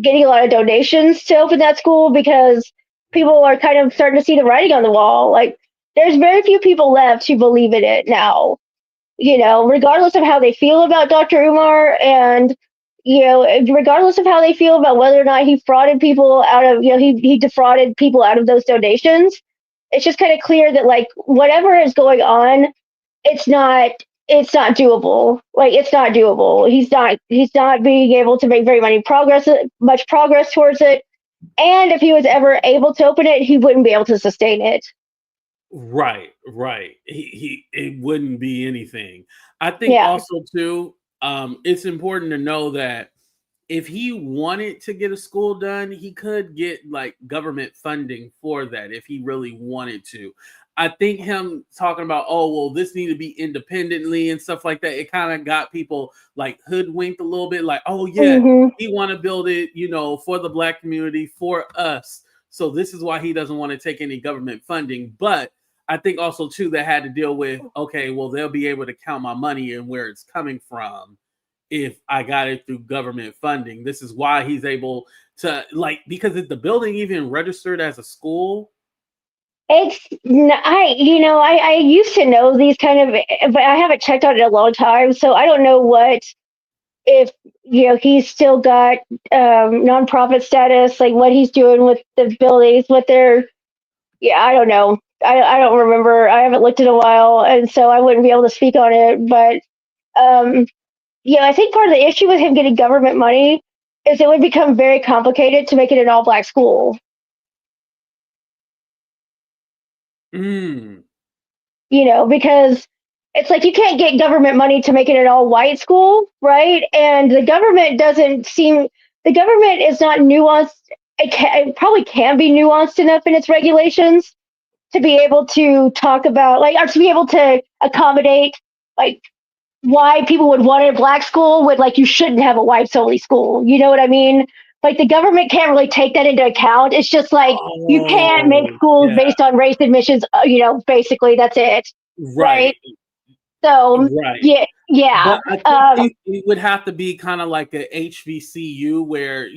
getting a lot of donations to open that school because people are kind of starting to see the writing on the wall. Like, there's very few people left who believe in it now, regardless of how they feel about Dr. Umar, and, regardless of how they feel about whether or not he frauded people out of, he defrauded people out of those donations. It's just kind of clear that, like, whatever is going on, it's not it's not doable. Like, it's not doable. He's not being able to make much progress towards it. And if he was ever able to open it, he wouldn't be able to sustain it. right, right. He it wouldn't be anything. I think Yeah. also too, it's important to know that if he wanted to get a school done, he could get like government funding for that if he really wanted to. I think him talking about, oh, well, this need to be independently and stuff like that, it kind of got people like hoodwinked a little bit, like, oh yeah, Hmm. he want to build it, for the black community, for us. So this is why he doesn't want to take any government funding. But I think also too that had to deal with, okay, well, they'll be able to count my money and where it's coming from if I got it through government funding. This is why he's able to, like, because if the building even registered as a school. I used to know these kind of, but I haven't checked on it in a long time, so I don't know if he's still got nonprofit status, like what he's doing with the buildings, what they're. Yeah, I don't know. I don't remember. I haven't looked in a while, and so I wouldn't be able to speak on it. But um, I think part of the issue with him getting government money is it would become very complicated to make it an all-black school. Mm, Because it's like you can't get government money to make it an all-white school, right? And the government is not nuanced. It probably can be nuanced enough in its regulations to be able to talk about, like, or to be able to accommodate, like, why people would want a black school with, like, you shouldn't have a whites only school. You know what I mean? Like, the government can't really take that into account. It's just like you can't make oh schools yeah, based on race admissions. Basically that's it, right? right, So right. yeah, yeah. But I think it would have to be kind of like a HBCU where,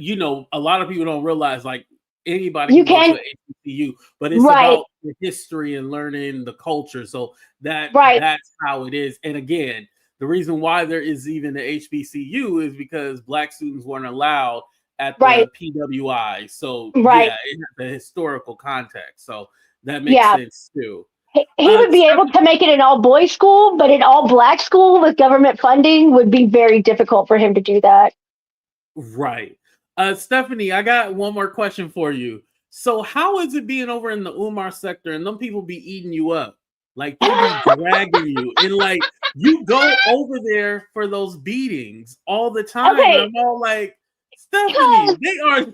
a lot of people don't realize like anybody You can go to can, an HBCU, but it's right, about the history and learning the culture. So right, that's how it is. And again, the reason why there is even the HBCU is because black students weren't allowed at right, the PWI. So right. yeah, it has the historical context. So that makes Yeah. sense too. He would be able to make it an all boys school, but an all black school with government funding would be very difficult for him to do that. Right. Stephanie, I got one more question for you. So how is it being over in the Umar sector and them people be eating you up? Like they be dragging you and like you go over there for those beatings all the time. And Okay, I'm all like, Stephanie, cause,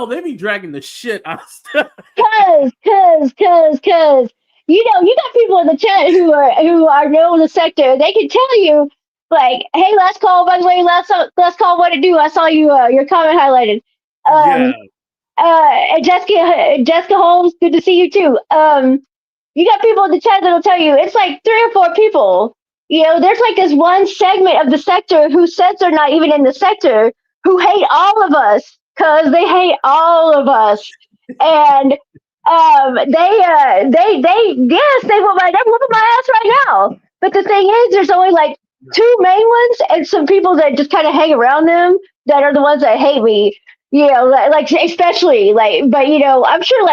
they be dragging the shit out of stuff. cause, you got people in the chat who are know the sector. They can tell you, like, hey, last call. By the way, last call. What to do? I saw you. Your comment highlighted. Yeah. Um, and Jessica Holmes, good to see you too. You got people in the chat that'll tell you it's like 3 or 4 people. There's like this one segment of the sector who says they're not even in the sector who hate all of us because they hate all of us. And they yes, they will, they're whooping my ass right now. But the thing is, there's only like two main ones and some people that just kind of hang around them that are the ones that hate me. You know, like especially like, but you know, I'm sure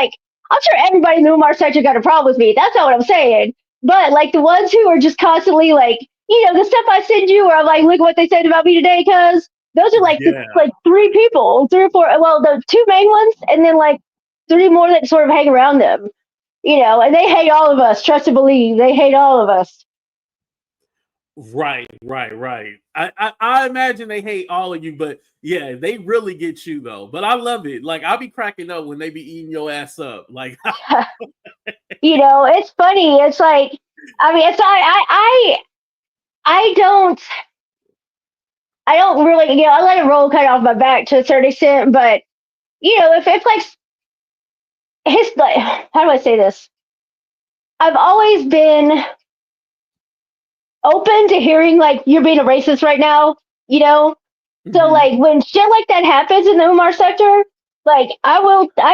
everybody in the Umar sector got a problem with me. That's not what I'm saying. But like the ones who are just constantly like, you know, the stuff I send you, where I'm like, look what they said about me today, cuz those are like the Yeah. like three people, three or four. Well, the two main ones, and then like three more that sort of hang around them. You know, and they hate all of us. Trust and believe, they hate all of us. Right. I imagine they hate all of you, but yeah, they really get you though. But I love it. Like I'll be cracking up when they be eating your ass up. Like You know, it's funny. It's like, I mean, it's I don't really, you know, I let it roll kind of off my back to a certain extent, but you know, if like his, like, how do I say this? I've always been open to hearing like you're being a racist right now, you know. So Mhm. like when shit like that happens in the Umar sector, like I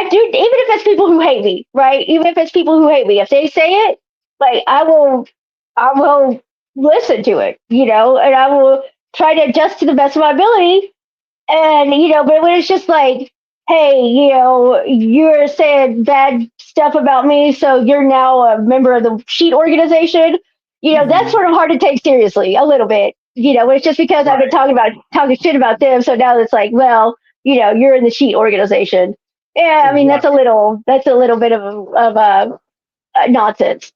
do, even if it's people who hate me, right? Even if it's people who hate me, if they say it, like I will listen to it, you know, and I will try to adjust to the best of my ability. And you know, but when it's just like, hey, you know, you're saying bad stuff about me, so you're now a member of the sheet organization, you know, that's Mhm. sort of hard to take seriously a little bit. You know, it's just because I've been Right. talking shit about them, so now it's like, well, you know, you're in the sheet organization. Yeah, I mean Right. that's a little bit of nonsense.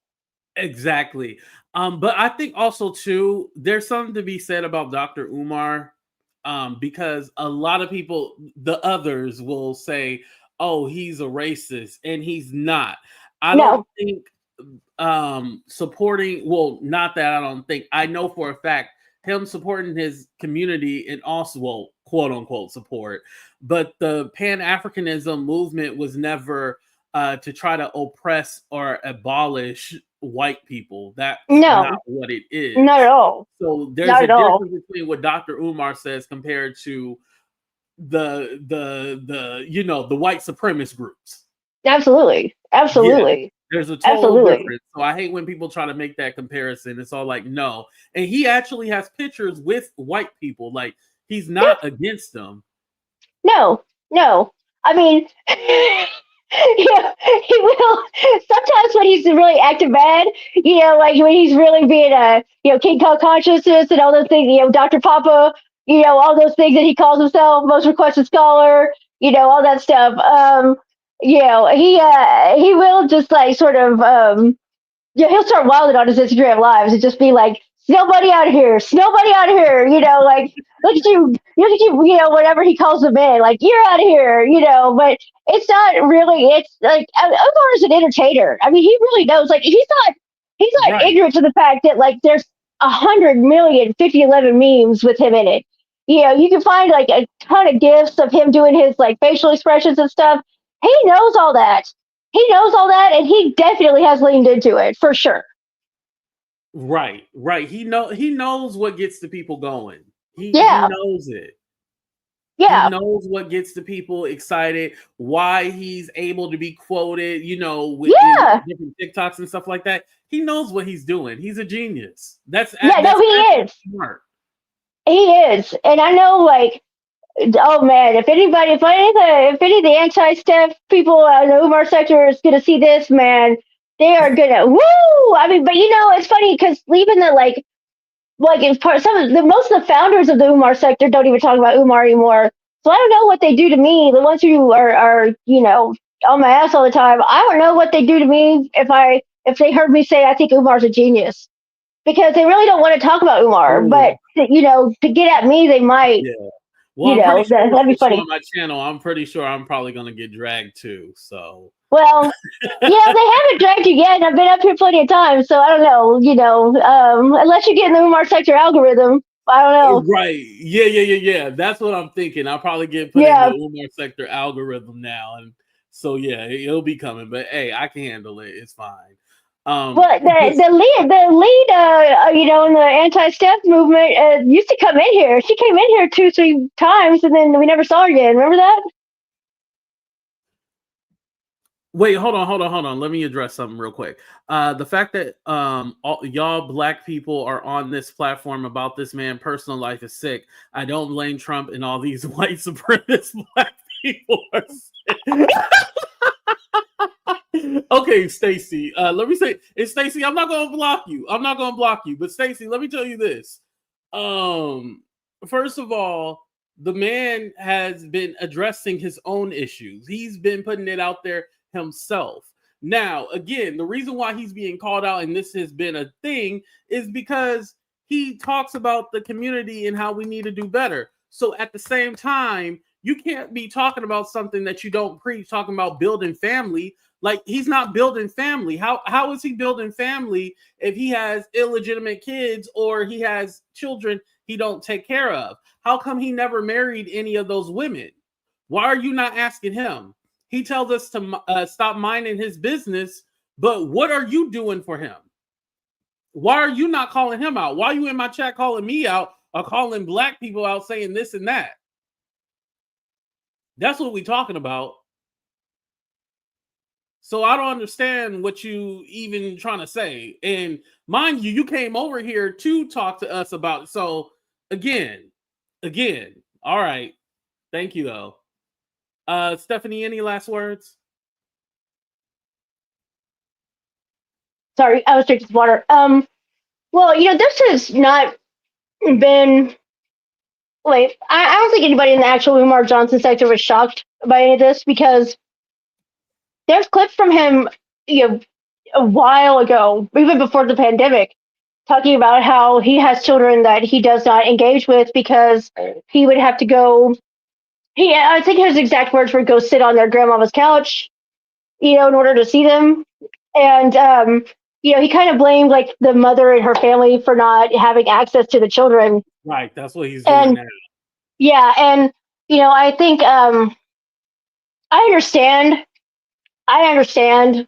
Exactly. But I think also too, there's something to be said about Dr. Umar, because a lot of people, the others, will say, "Oh, he's a racist," and he's not. I No, don't think supporting. Well, not that I don't think. I know for a fact him supporting his community and also, well, quote unquote support, but the Pan Africanism movement was never to try to oppress or abolish white people. That's not no, what it not at is. all, So there's not a at all. difference between what Dr. Umar says compared to the you know the white supremacist groups. Absolutely, Yeah. absolutely, There's a total absolutely. difference. So I hate when people try to make that comparison. It's all like, no. And he actually has pictures with white people. Like he's Yeah, not against them. no, no. I mean, he will sometimes when he's really acting bad, you know, like when he's really being a, you know, King Kong consciousness and all those things, you know, Dr. Papa, you know, all those things that he calls himself, most requested scholar, you know, all that stuff. You know, he will just like sort of yeah, he'll start wilding on his Instagram lives and just be like, "Nobody out here, nobody out here," you know, like look at you, you know, whatever he calls them in, like you're out of here, you know. But it's not really. It's like Omar is an entertainer. I mean, he really knows. Like he's not Right. ignorant to the fact that like there's 100 million 5011 memes with him in it. You know, you can find like a ton of gifs of him doing his like facial expressions and stuff. He knows all that. He knows all that, and he definitely has leaned into it for sure. Right. He knows what gets the people going. He Yeah, knows it. He yeah, knows what gets the people excited, why he's able to be quoted, you know, in yeah, different TikToks and stuff like that. He knows what he's doing. He's a genius. yeah. No, That's he actually is. smart. He is, and I know like. Oh man, if any of the anti-Steph people in the Umar sector is gonna see this, man, they are gonna woo. I mean, but you know, it's funny because even the like it's part some of the most of the founders of the Umar sector don't even talk about Umar anymore. So I don't know what they do to me. The ones who are you know on my ass all the time. I don't know what they do to me if they heard me say I think Umar's a genius because they really don't want to talk about Umar. But Ooh, you know, to get at me, they might. yeah. Well, You I'm pretty know, sure that'd be since you're funny. on my channel, I'm pretty sure I'm probably gonna get dragged too. So Well, you know, they haven't dragged you yet, and I've been up here plenty of times, so I don't know, you know, unless you get in the Umar sector algorithm, I don't know. right. Yeah. That's what I'm thinking. I'll probably get put in the Yeah, Umar sector algorithm now. And so yeah, it'll be coming. But hey, I can handle it. It's fine. but But the lead, you know, in the anti-Steph movement used to come in here. She came in here 2 3 times, and then we never saw her again. Remember that? Wait, hold on. Let me address something real quick. The fact that all, y'all black people are on this platform about this man' personal life is sick. I don't blame Trump and all these white supremacist black people are sick. Okay, Stacy. Let me say, and Stacy, I'm not gonna block you. But Stacy, let me tell you this. First of all, the man has been addressing his own issues. He's been putting it out there himself. Now, again, the reason why he's being called out and this has been a thing is because he talks about the community and how we need to do better. So at the same time, you can't be talking about something that you don't preach, talking about building family. Like, he's not building family. How is he building family if he has illegitimate kids or he has children he don't take care of? How come he never married any of those women? Why are you not asking him? He tells us to stop minding his business, but what are you doing for him? Why are you not calling him out? Why are you in my chat calling me out or calling black people out saying this and that? That's what we're talking about. So I don't understand what you even trying to say. And mind you, you came over here to talk to us about it. So again, all right. Thank you, though. Stephanie, any last words? Sorry, I was drinking some water. Well, this has not been like I don't think anybody in the actual Umar Johnson sector was shocked by any of this because there's clips from him, a while ago, even before the pandemic, talking about how he has children that he does not engage with because he would have to go. I think his exact words were go sit on their grandmama's couch, in order to see them. And, he kind of blamed like the mother and her family for not having access to the children. Right. That's what he's doing now. Yeah. And, I think I understand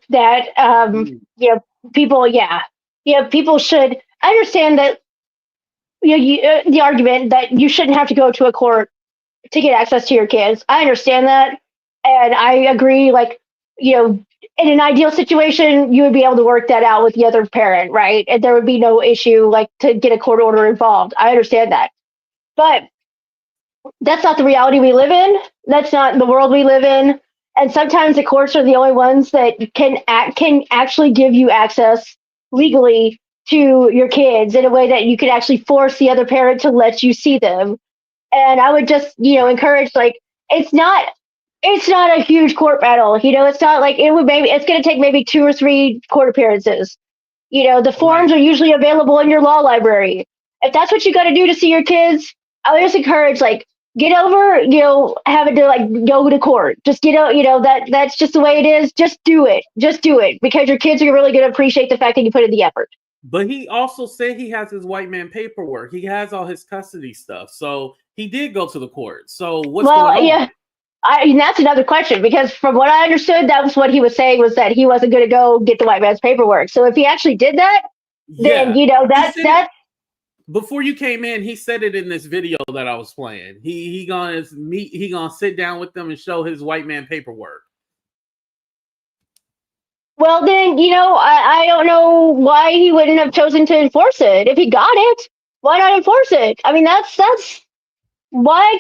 that, people should. I understand that, the argument that you shouldn't have to go to a court to get access to your kids. I understand that. And I agree, like, in an ideal situation, you would be able to work that out with the other parent, right? And there would be no issue, like, to get a court order involved. I understand that. But that's not the reality we live in. That's not the world we live in. And sometimes the courts are the only ones that can actually give you access legally to your kids in a way that you could actually force the other parent to let you see them. And I would just, encourage, like, it's not a huge court battle. It's not like it's going to take maybe 2 or 3 court appearances. The forms are usually available in your law library. If that's what you got to do to see your kids, I would just encourage, like, get over, having to, like, go to court. Just that's just the way it is. Just do it because your kids are really going to appreciate the fact that you put in the effort. But he also said he has his white man paperwork. He has all his custody stuff. So he did go to the court. So what's going on? Yeah, that's another question, because from what I understood, that was what he was saying, was that he wasn't going to go get the white man's paperwork. So if he actually did that, then, that's... Before you came in, he said it in this video that I was playing. He gonna sit down with them and show his white man paperwork. Well, then, I don't know why he wouldn't have chosen to enforce it. If he got it, why not enforce it? I mean, that's why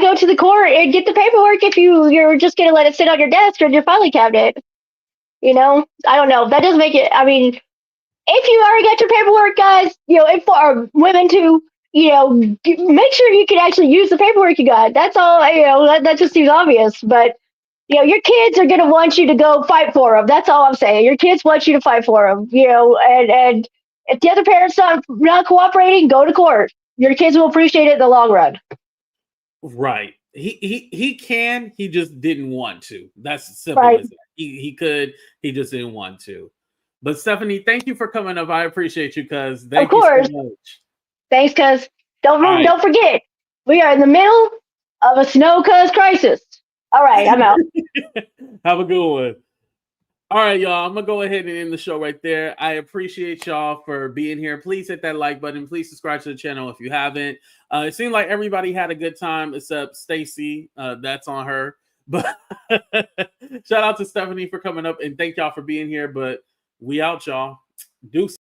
go to the court and get the paperwork if you're just going to let it sit on your desk or in your filing cabinet? I don't know. That doesn't make it. I mean, if you already got your paperwork, guys, for women to, make sure you can actually use the paperwork you got. That's all. That just seems obvious. But, your kids are going to want you to go fight for them. That's all I'm saying. Your kids want you to fight for them, and if the other parent's not cooperating, go to court. Your kids will appreciate it in the long run. Right. He can. He just didn't want to. That's simple as that. He could. He just didn't want to. But Stephanie, thank you for coming up. I appreciate you, cuz. Thank you so much. Thanks, cuz. Don't forget, we are in the middle of a snow cuz crisis. All right, I'm out. Have a good one. All right, y'all. I'm gonna go ahead and end the show right there. I appreciate y'all for being here. Please hit that like button. Please subscribe to the channel if you haven't. It seemed like everybody had a good time except Stacy. That's on her. But shout out to Stephanie for coming up, and thank y'all for being here. But we out, y'all. Deuce.